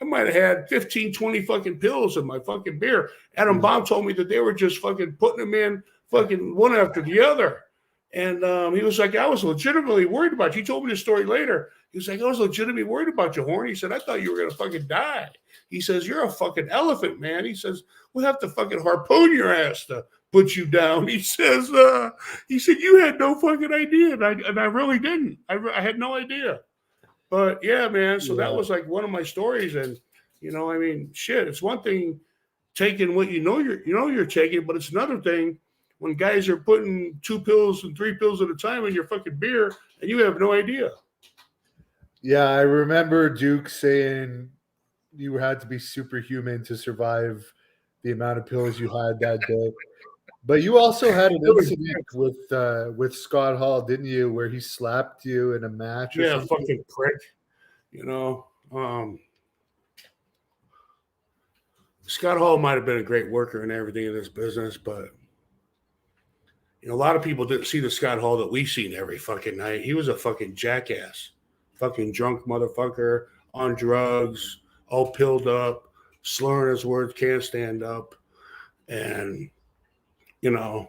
I might have had 15, 20 fucking pills in my fucking beer. Adam Baum told me that they were just fucking putting them in fucking one after the other. And he was like, I was legitimately worried about you. He told me this story later. He was like, I was legitimately worried about you, Horn. He said, I thought you were going to fucking die. He says, you're a fucking elephant, man. He says, we'll have to fucking harpoon your ass to put you down. He says, you had no fucking idea. And I really didn't. I had no idea. But yeah, man. So that was like one of my stories. And, shit, it's one thing taking what you're taking, but it's another thing when guys are putting 2 pills and 3 pills at a time in your fucking beer and you have no idea. Yeah, I remember Duke saying you had to be superhuman to survive the amount of pills you had that day. But you also had an incident with Scott Hall, didn't you, where he slapped you in a match or Yeah, something? fucking prick. You know, Scott Hall might have been a great worker and everything in this business, but a lot of people didn't see the Scott Hall that we seen every fucking night. He was a fucking jackass, fucking drunk motherfucker on drugs, all pilled up, slurring his words, can't stand up, and I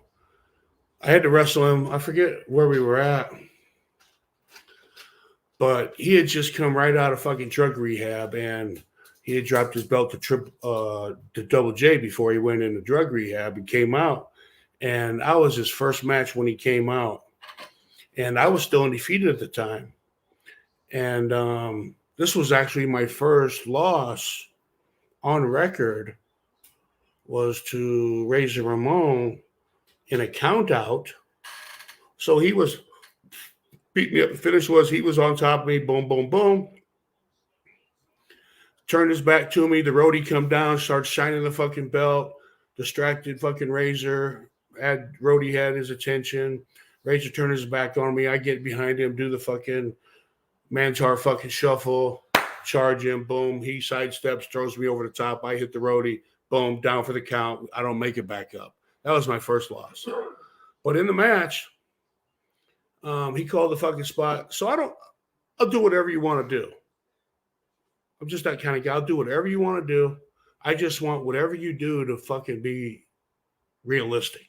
had to wrestle him. I forget where we were at, but he had just come right out of fucking drug rehab, and he had dropped his belt to Double J before he went into drug rehab and came out. And I was his first match when he came out, and I was still undefeated at the time. And this was actually my first loss on record, was to Razor Ramon in a count out. So he was beat me up. The finish was he was on top of me. Boom, boom, boom. Turned his back to me. The roadie come down, starts shining the fucking belt. Distracted fucking Razor. Roadie had his attention. Razor turned his back on me. I get behind him, do the fucking Mantaur fucking shuffle, charge him. Boom. He sidesteps, throws me over the top. I hit the roadie. Boom. Down for the count. I don't make it back up. That was my first loss. But in the match, he called the fucking spot. So I'll do whatever you want to do. I'm just that kind of guy. I'll do whatever you want to do. I just want whatever you do to fucking be realistic.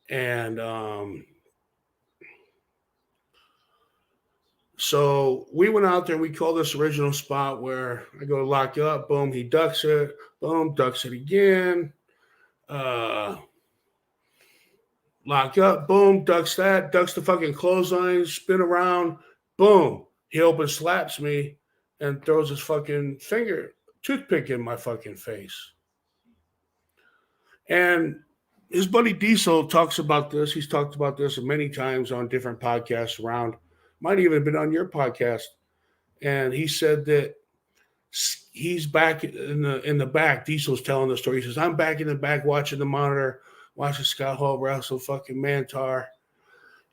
And so we went out there. We called this original spot where I go to lock up. Boom, he ducks it. Boom, ducks it again. Lock up, boom, ducks that, ducks the fucking clothesline, spin around, boom. He open slaps me and throws his fucking toothpick in my fucking face. And his buddy Diesel talks about this. He's talked about this many times on different podcasts around. Might even have been on your podcast. And he said that he's back in the back. Diesel's telling the story. He says, I'm back in the back watching the monitor, watching Scott Hall wrestle fucking Mantaur.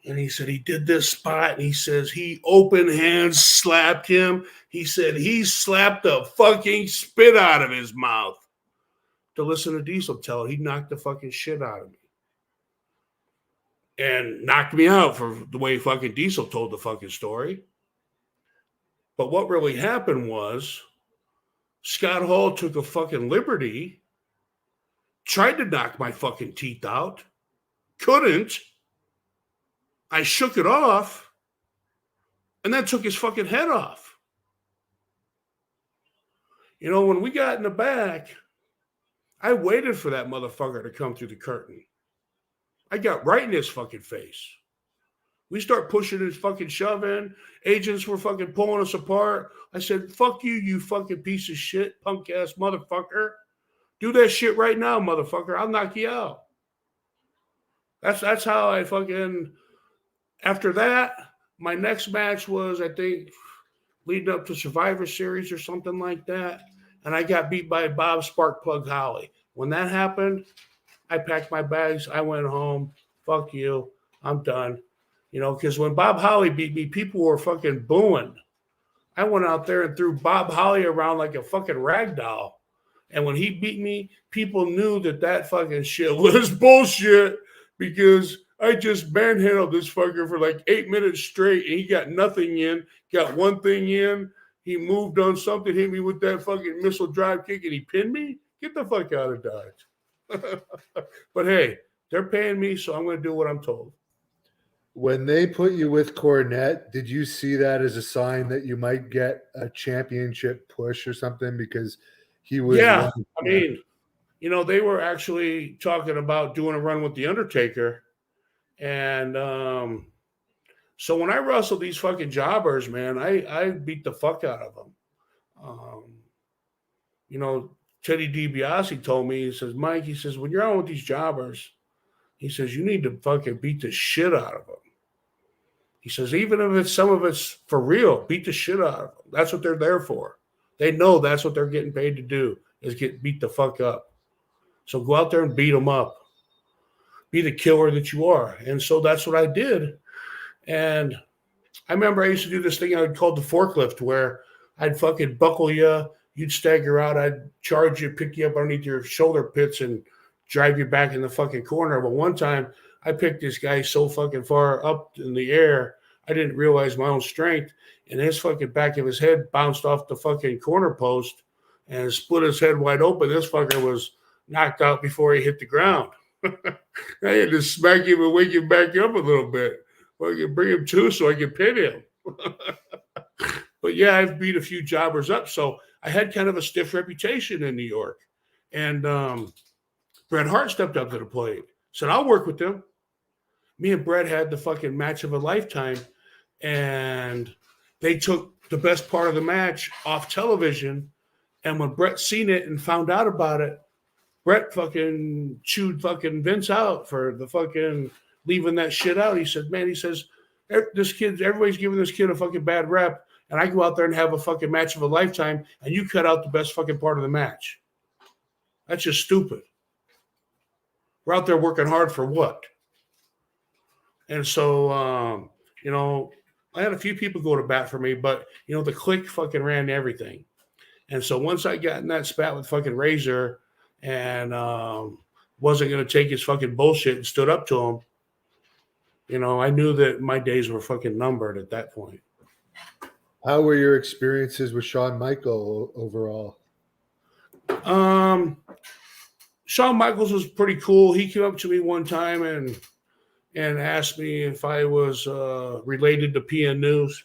And he said he did this spot, and he says he open hands slapped him. He said he slapped the fucking spit out of his mouth. To listen to Diesel tell it, he knocked the fucking shit out of me. And knocked me out for the way fucking Diesel told the fucking story. But what really happened was Scott Hall took a fucking liberty, tried to knock my fucking teeth out, couldn't. I shook it off, and then took his fucking head off. You know, when we got in the back, I waited for that motherfucker to come through the curtain. I got right in his fucking face. We start pushing his fucking shove in. Agents were fucking pulling us apart. I said, fuck you, you fucking piece of shit, punk ass motherfucker. Do that shit right now, motherfucker. I'll knock you out. That's how I fucking... After that, my next match was, I think, leading up to Survivor Series or something like that. And I got beat by Bob Sparkplug Holly. When that happened, I packed my bags. I went home. Fuck you. I'm done. You know, because when Bob Holly beat me, people were fucking booing. I went out there and threw Bob Holly around like a fucking rag doll. And when he beat me, people knew that fucking shit was bullshit, because I just manhandled this fucker for like 8 minutes straight, and he got nothing in, got one thing in. He moved on something, hit me with that fucking missile drive kick, and he pinned me. Get the fuck out of Dodge. But hey, they're paying me, so I'm going to do what I'm told. When they put you with Cornette, did you see that as a sign that you might get a championship push or something? Because he was... Yeah, I mean, you know, they were actually talking about doing a run with The Undertaker. And so when I wrestled these fucking jobbers, man, I beat the fuck out of them. You know, Teddy DiBiase told me, he says, Mike, he says, when you're on with these jobbers, he says, you need to fucking beat the shit out of them. He says, even if some of it's for real, beat the shit out of them. That's what they're there for. They know that's what they're getting paid to do, is beat the fuck up. So go out there and beat them up. be the killer that you are. And so that's what I did. And I remember I used to do this thing I would call the forklift, where I'd fucking buckle you, you'd stagger out, I'd charge you, pick you up underneath your shoulder pits and drive you back in the fucking corner. But one time I picked this guy so fucking far up in the air, I didn't realize my own strength, and his fucking back of his head bounced off the fucking corner post and split his head wide open. This fucker was knocked out before he hit the ground. I had to smack him and wake him back up a little bit. Well, I could bring him to so I could pin him. But yeah, I've beat a few jobbers up. So I had kind of a stiff reputation in New York. And Bret Hart stepped up to the plate. Said, I'll work with them. Me and Bret had the fucking match of a lifetime. And they took the best part of the match off television. And when Bret seen it and found out about it, Bret fucking chewed fucking Vince out for the fucking leaving that shit out. He said, man, he says, this kid, everybody's giving this kid a fucking bad rep, and I go out there and have a fucking match of a lifetime, and you cut out the best fucking part of the match. That's just stupid. We're out there working hard for what? And so, you know, I had a few people go to bat for me, but, you know, the clique fucking ran everything. And so once I got in that spat with fucking Razor and wasn't going to take his fucking bullshit and stood up to him, you know, I knew that my days were fucking numbered at that point. How were your experiences with Shawn Michaels overall? Shawn Michaels was pretty cool. He came up to me one time and asked me if I was related to PN News.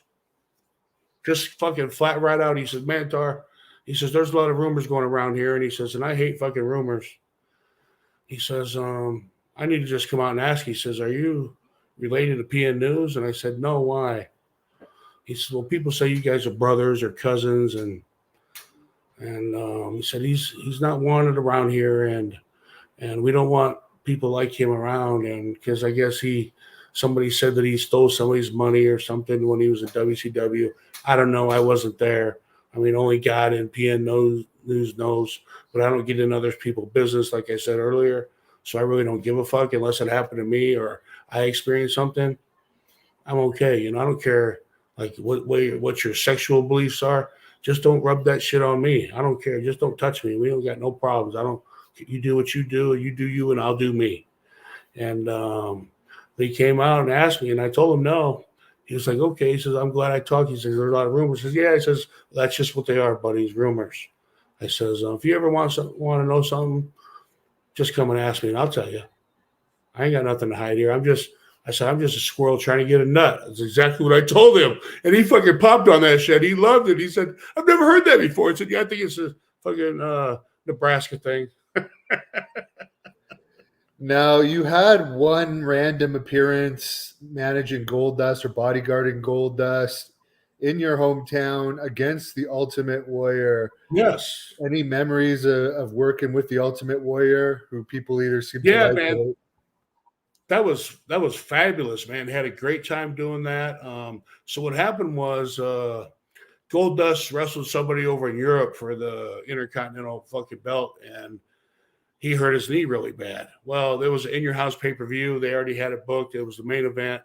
Just fucking flat right out. He said, Mantaur, he says, there's a lot of rumors going around here. And he says, and I hate fucking rumors. He says, I need to just come out and ask. He says, are you related to PN News? And I said, no, why? He said, well, people say you guys are brothers or cousins. And he said, he's not wanted around here. And we don't want people like him around. And because I guess somebody said that he stole somebody's money or something when he was at WCW. I don't know. I wasn't there. I mean, only God and PN News knows, but I don't get in other people's business, like I said earlier. So I really don't give a fuck unless it happened to me or I experienced something. I'm okay. You know, I don't care like what your sexual beliefs are. Just don't rub that shit on me. I don't care. Just don't touch me. We don't got no problems. You do what you do, and I'll do me. And he came out and asked me, and I told him no. He was like, okay. He says, I'm glad I talked. He says, there's a lot of rumors. He says, yeah. He says, that's just what they are, buddies, rumors. I says, if you ever want to know something, just come and ask me, and I'll tell you. I ain't got nothing to hide here. I'm just a squirrel trying to get a nut. That's exactly what I told him. And he fucking popped on that shit. He loved it. He said, I've never heard that before. He said, yeah, I think it's a fucking Nebraska thing. Now, you had one random appearance managing Goldust or bodyguarding Goldust in your hometown against the Ultimate Warrior. Yes. Any memories of working with the Ultimate Warrior, who people either seem to like? Man. That was fabulous, man. Had a great time doing that. So what happened was Goldust wrestled somebody over in Europe for the Intercontinental fucking belt, and he hurt his knee really bad. Well, there was an In Your House pay-per-view. They already had it booked. It was the main event.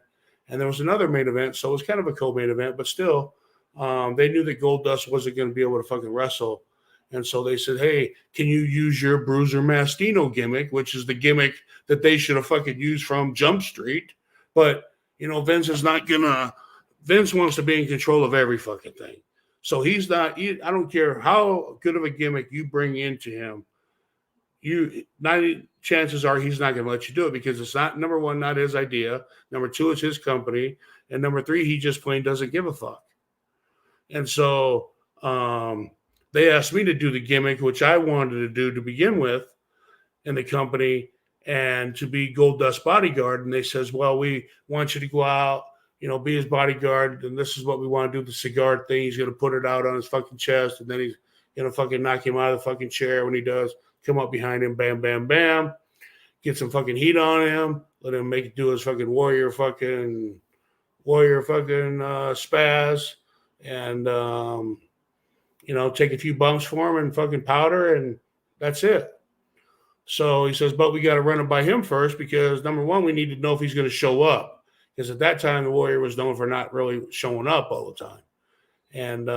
And there was another main event, so it was kind of a co-main event. But still, they knew that Goldust wasn't going to be able to fucking wrestle. And so they said, hey, can you use your Bruiser Mastino gimmick, which is the gimmick that they should have fucking used from Jump Street. But, you know, Vince wants to be in control of every fucking thing. So he's not, I don't care how good of a gimmick you bring into him, 90 chances are he's not going to let you do it because it's not, number one, not his idea. Number two, it's his company. And number three, he just plain doesn't give a fuck. And so they asked me to do the gimmick, which I wanted to do to begin with in the company and to be Goldust bodyguard. And they says, well, we want you to go out, you know, be his bodyguard. And this is what we want to do, the cigar thing. He's going to put it out on his fucking chest. And then he's going to fucking knock him out of the fucking chair when he does. Come up behind him, bam, bam, bam. Get some fucking heat on him. Let him do his fucking warrior fucking spaz. And, you know, take a few bumps for him and fucking powder. And that's it. So he says, but we got to run it by him first because number one, we need to know if he's going to show up. Because at that time, the Warrior was known for not really showing up all the time. And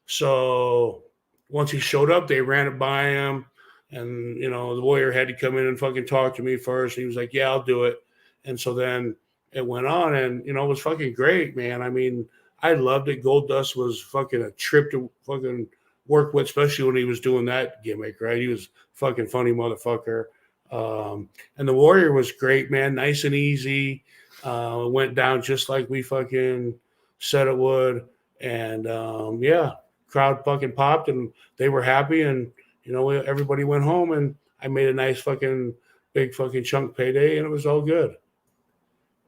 so once he showed up, they ran it by him. And, you know, the Warrior had to come in and fucking talk to me first. He was like, yeah, I'll do it. And so then it went on and, you know, it was fucking great, man. I mean, I loved it. Goldust was fucking a trip to fucking work with, especially when he was doing that gimmick, right? He was fucking funny motherfucker. And the Warrior was great, man. Nice and easy. Went down just like we fucking said it would. And yeah, crowd fucking popped and they were happy. And, you know, everybody went home and I made a nice fucking big fucking chunk payday and it was all good.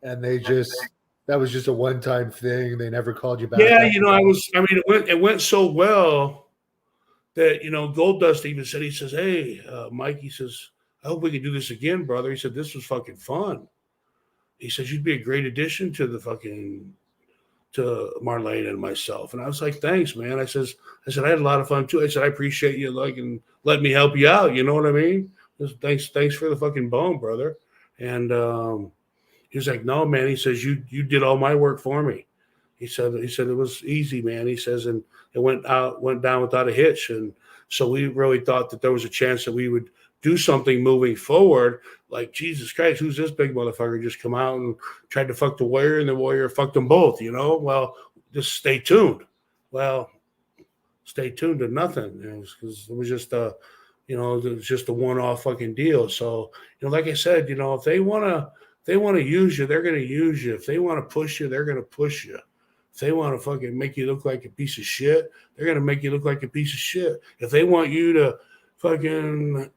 And that was just a one-time thing. They never called you back. Yeah, you know, it went so well that, you know, Goldust even said, he says, hey, Mike, he says, I hope we can do this again, brother. He said, this was fucking fun. He says, you'd be a great addition to Marlene and myself. And I was like, thanks, man. I said, I had a lot of fun too. I said, I appreciate you and let me help you out. You know what I mean? Thanks for the fucking bone, brother. And he was like, no, man. He says, you did all my work for me. He said it was easy, man. He says, and it went down without a hitch. And so we really thought that there was a chance that we would do something moving forward. Like, Jesus Christ, who's this big motherfucker just come out and tried to fuck the Warrior and the Warrior fucked them both, you know? Well, just stay tuned. Well, stay tuned to nothing. Because it was just a one-off fucking deal. So, you know, like I said, you know, if they want to use you, they're going to use you. If they want to push you, they're going to push you. If they want to fucking make you look like a piece of shit, they're going to make you look like a piece of shit. If they want you to fucking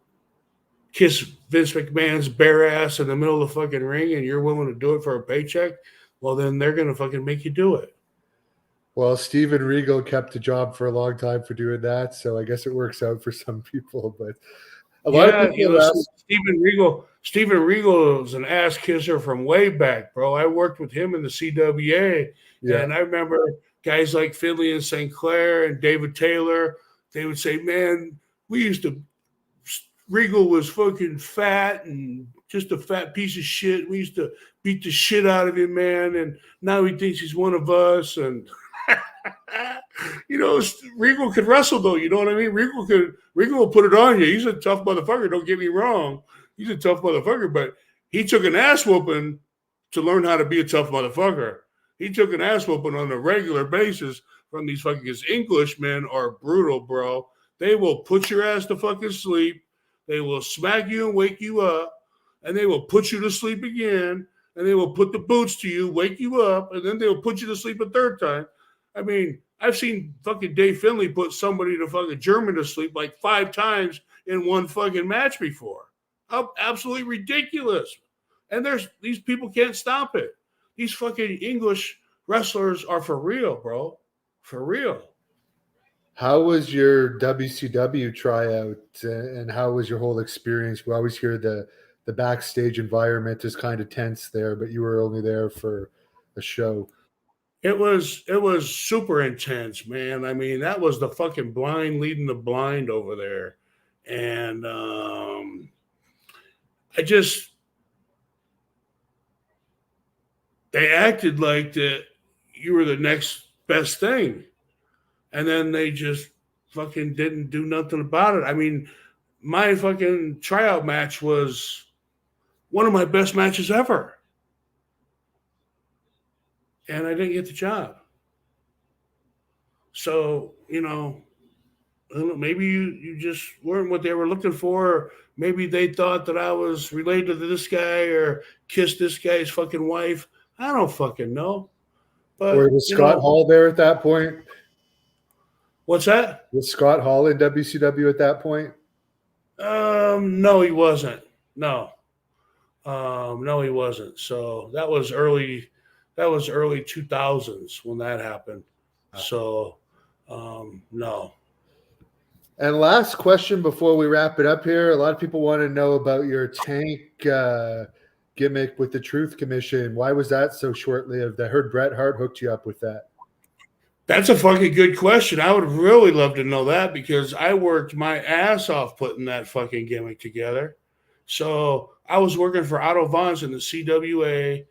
kiss Vince McMahon's bare ass in the middle of the fucking ring and you're willing to do it for a paycheck, well, then they're going to fucking make you do it. Well, Steven Regal kept a job for a long time for doing that, so I guess it works out for some people. But a lot of people Steven Regal is an ass kisser from way back, bro. I worked with him in the CWA, and I remember guys like Finley and St. Clair and David Taylor. They would say, "Man, Regal was fucking fat and just a fat piece of shit. We used to beat the shit out of him, man, and now he thinks he's one of us." And you know, Regal could wrestle though. You know what I mean? Regal will put it on you. He's a tough motherfucker. Don't get me wrong. He's a tough motherfucker, but he took an ass whooping to learn how to be a tough motherfucker. He took an ass whooping on a regular basis from these fucking, because Englishmen are brutal, bro. They will put your ass to fucking sleep. They will smack you and wake you up, and they will put you to sleep again, and they will put the boots to you, wake you up, and then they will put you to sleep a third time. I mean, I've seen fucking Dave Finley put somebody to fucking German to sleep like 5 times in one fucking match before. Absolutely ridiculous. And these people can't stop it. These fucking English wrestlers are for real, bro. For real. How was your WCW tryout, and how was your whole experience? We always hear the backstage environment is kind of tense there, but you were only there for a show. It was super intense, man. I mean, that was the fucking blind leading the blind over there. And they acted like that you were the next best thing. And then they just fucking didn't do nothing about it. I mean, my fucking tryout match was one of my best matches ever. And I didn't get the job. So, you know, I don't know, maybe you just weren't what they were looking for. Or maybe they thought that I was related to this guy or kissed this guy's fucking wife. I don't fucking know. But was Scott Hall there at that point? What's that? Was Scott Hall in WCW at that point? No, he wasn't. No, he wasn't. So that was early 2000s when that happened. So, no. And last question before we wrap it up here. A lot of people want to know about your tank gimmick with the Truth Commission. Why was that so short-lived? I heard Bret Hart hooked you up with that. That's a fucking good question. I would really love to know that because I worked my ass off putting that fucking gimmick together. So I was working for Otto Vons in the CWA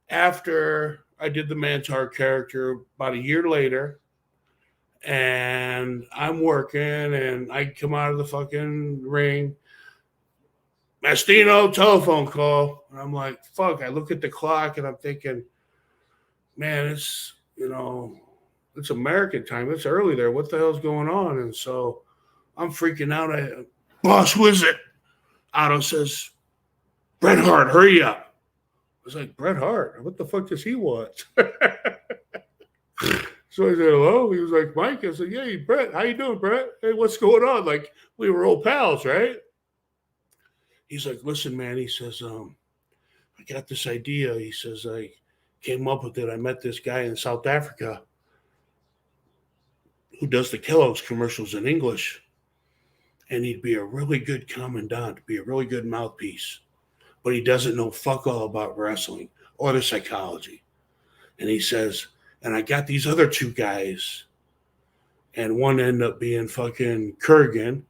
after I did the Mantaur character about a year later. And I'm working and I come out of the fucking ring. Mastino telephone call. And I'm like, fuck. I look at the clock and I'm thinking, man, it's American time. It's early there. What the hell's going on? And so I'm freaking out. Boss, who is it? Otto says, Bret Hart, hurry up. I was like, Bret Hart? What the fuck does he want? So I said, hello? He was like, Mike. I said, yeah, Bret. How you doing, Bret? Hey, what's going on? Like, we were old pals, right? He's like, listen, man. He says, I got this idea. He says, I came up with it. I met this guy in South Africa who does the Kellogg's commercials in English. And he'd be a really good commandant, be a really good mouthpiece. But he doesn't know fuck all about wrestling or the psychology. And he says, and I got these other two guys, and one ended up being fucking Kurgan,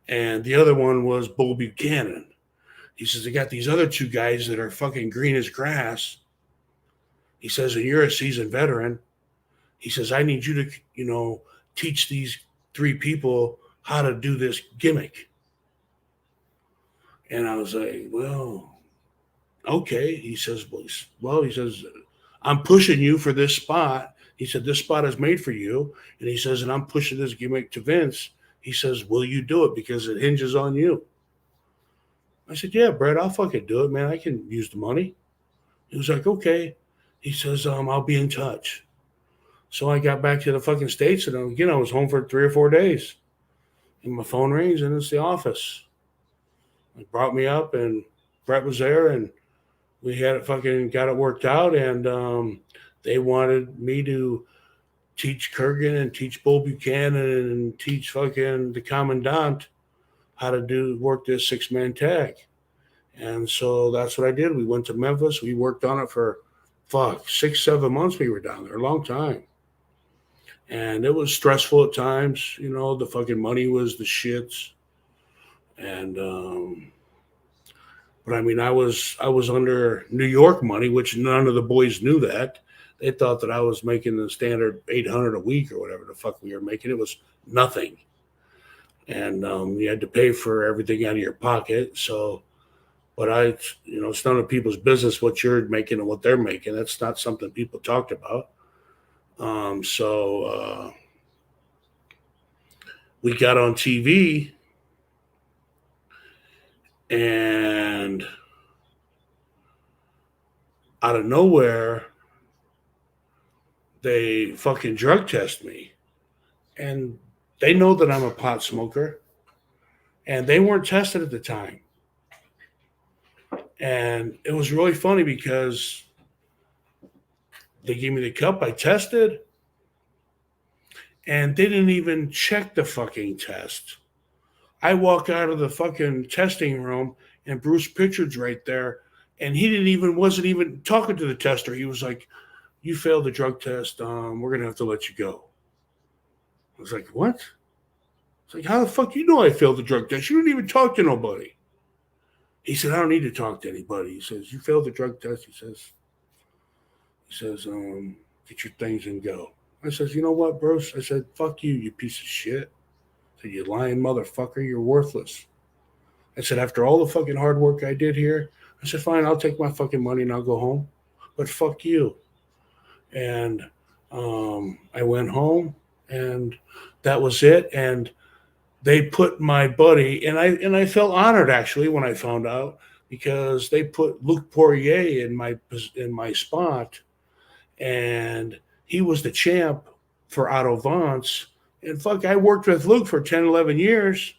and the other one was Bull Buchanan. He says, I got these other two guys that are fucking green as grass. He says, and you're a seasoned veteran. He says, I need you to, teach these three people how to do this gimmick. And I was like, well, okay. He says, I'm pushing you for this spot. He said, this spot is made for you. And he says, and I'm pushing this gimmick to Vince. He says, will you do it? Because it hinges on you. I said, yeah, Brett, I'll fucking do it, man. I can use the money. He was like, okay. He says, I'll be in touch. So I got back to the fucking States, and again, I was home for 3 or 4 days. And my phone rings, and it's the office. They brought me up, and Brett was there, and we had it fucking got it worked out, and they wanted me to teach Kurgan and teach Bull Buchanan and teach fucking the Commandant how to work this 6-man tag. And so that's what I did. We went to Memphis. We worked on it for 6-7 months. We were down there a long time. And it was stressful at times. The fucking money was the shits. And but I mean, I was under New York money, which none of the boys knew that. They thought that I was making the standard $800 a week or whatever the fuck we were making. It was nothing. And you had to pay for everything out of your pocket. So, but it's none of people's business what you're making and what they're making. That's not something people talked about. So we got on TV, and out of nowhere, they fucking drug test me. And they know that I'm a pot smoker. And they weren't tested at the time. And it was really funny because they gave me the cup. I tested. And they didn't even check the fucking test. I walk out of the fucking testing room, and Bruce Pritchard's right there. And he wasn't even talking to the tester. He was like, you failed the drug test. We're going to have to let you go. I was like, what? It's like, how the fuck do you know I failed the drug test? You didn't even talk to nobody. He said, I don't need to talk to anybody. He says, you failed the drug test. He says, get your things and go. I says, you know what, Bruce? I said, fuck you, you piece of shit. I said, you lying motherfucker, you're worthless. I said, after all the fucking hard work I did here, I said, fine, I'll take my fucking money and I'll go home. But fuck you. And I went home, and that was it. And they put my buddy, and I felt honored actually when I found out, because they put Luke Poirier in my spot, and he was the champ for Otto Vance. And fuck, I worked with Luke for 10, 11 years.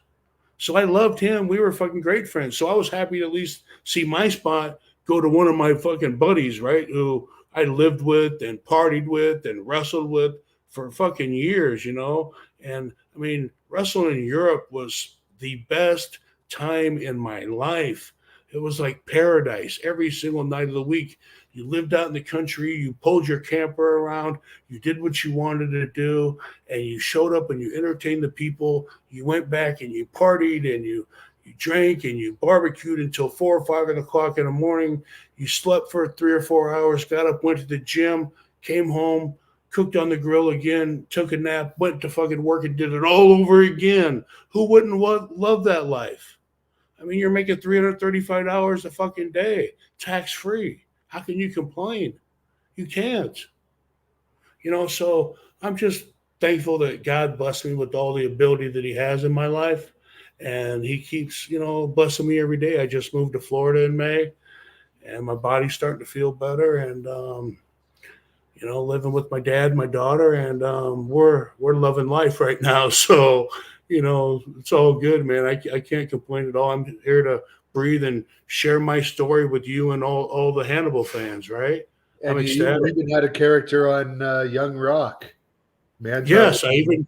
So I loved him. We were fucking great friends. So I was happy to at least see my spot go to one of my fucking buddies, right? Who I lived with and partied with and wrestled with for fucking years, And I mean, wrestling in Europe was the best time in my life. It was like paradise every single night of the week. You lived out in the country. You pulled your camper around. You did what you wanted to do, and you showed up and you entertained the people. You went back and you partied and you drank and you barbecued until 4 or 5 o'clock in the morning. You slept for 3 or 4 hours, got up, went to the gym, came home, cooked on the grill again, took a nap, went to fucking work and did it all over again. Who wouldn't love that life? I mean, you're making $335 a fucking day, tax-free. How can you complain? You can't. So I'm just thankful that God blessed me with all the ability that he has in my life. And he keeps, blessing me every day. I just moved to Florida in May, and my body's starting to feel better. And, living with my dad, my daughter, and we're loving life right now. So, it's all good, man. I can't complain at all. I'm here to breathe and share my story with you and all the Hannibal fans, right? And you even had a character on Young Rock. Manteur. Yes, I even,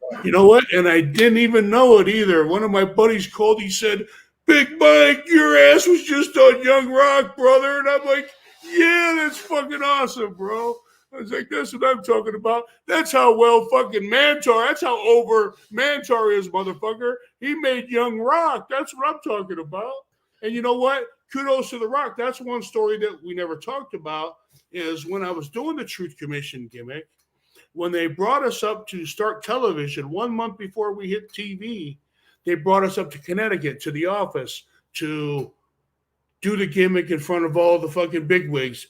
and I didn't even know it either. One of my buddies called, he said, "Big Mike, your ass was just on Young Rock, brother." And I'm like, yeah, that's fucking awesome, bro. I was like, that's what I'm talking about. That's how well fucking Mantaur, that's how over Mantaur is, motherfucker. He made Young Rock. That's what I'm talking about. And you know what? Kudos to The Rock. That's one story that we never talked about, is when I was doing the Truth Commission gimmick, when they brought us up to start television 1 month before we hit TV, they brought us up to Connecticut to the office to do the gimmick in front of all the fucking bigwigs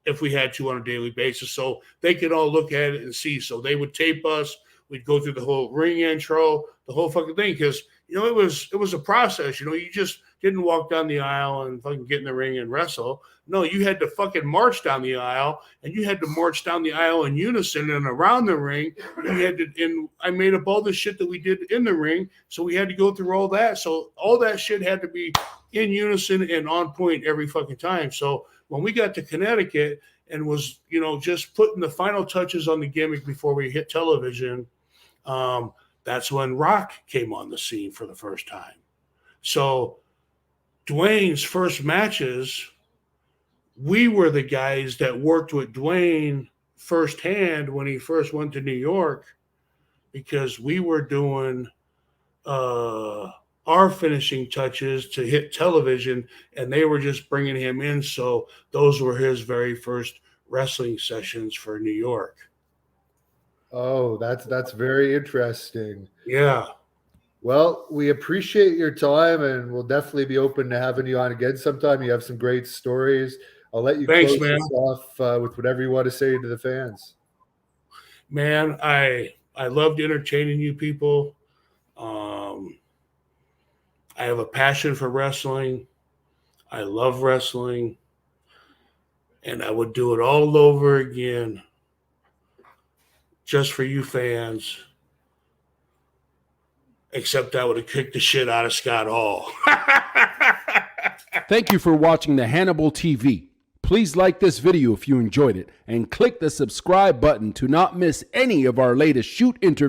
if we had to on a daily basis, so they could all look at it and see. So they would tape us. We'd go through the whole ring intro, the whole fucking thing, because it was a process. You just didn't walk down the aisle and fucking get in the ring and wrestle. No, you had to fucking march down the aisle, and you had to march down the aisle in unison and around the ring. And I made up all the shit that we did in the ring, so we had to go through all that. So all that shit had to be in unison and on point every fucking time. So when we got to Connecticut and was, just putting the final touches on the gimmick before we hit television, that's when Rock came on the scene for the first time. So Dwayne's first matches, we were the guys that worked with Dwayne firsthand when he first went to New York, because we were doing our finishing touches to hit television, and they were just bringing him in. So those were his very first wrestling sessions for New York. Oh, that's very interesting. Yeah. Well, we appreciate your time, and we'll definitely be open to having you on again sometime. You have some great stories. I'll let you close this off with whatever you want to say to the fans. Man, I loved entertaining you people. I have a passion for wrestling. I love wrestling. And I would do it all over again just for you fans. Except I would have kicked the shit out of Scott Hall. Thank you for watching the Hannibal TV. Please like this video if you enjoyed it, and click the subscribe button to not miss any of our latest shoot interviews.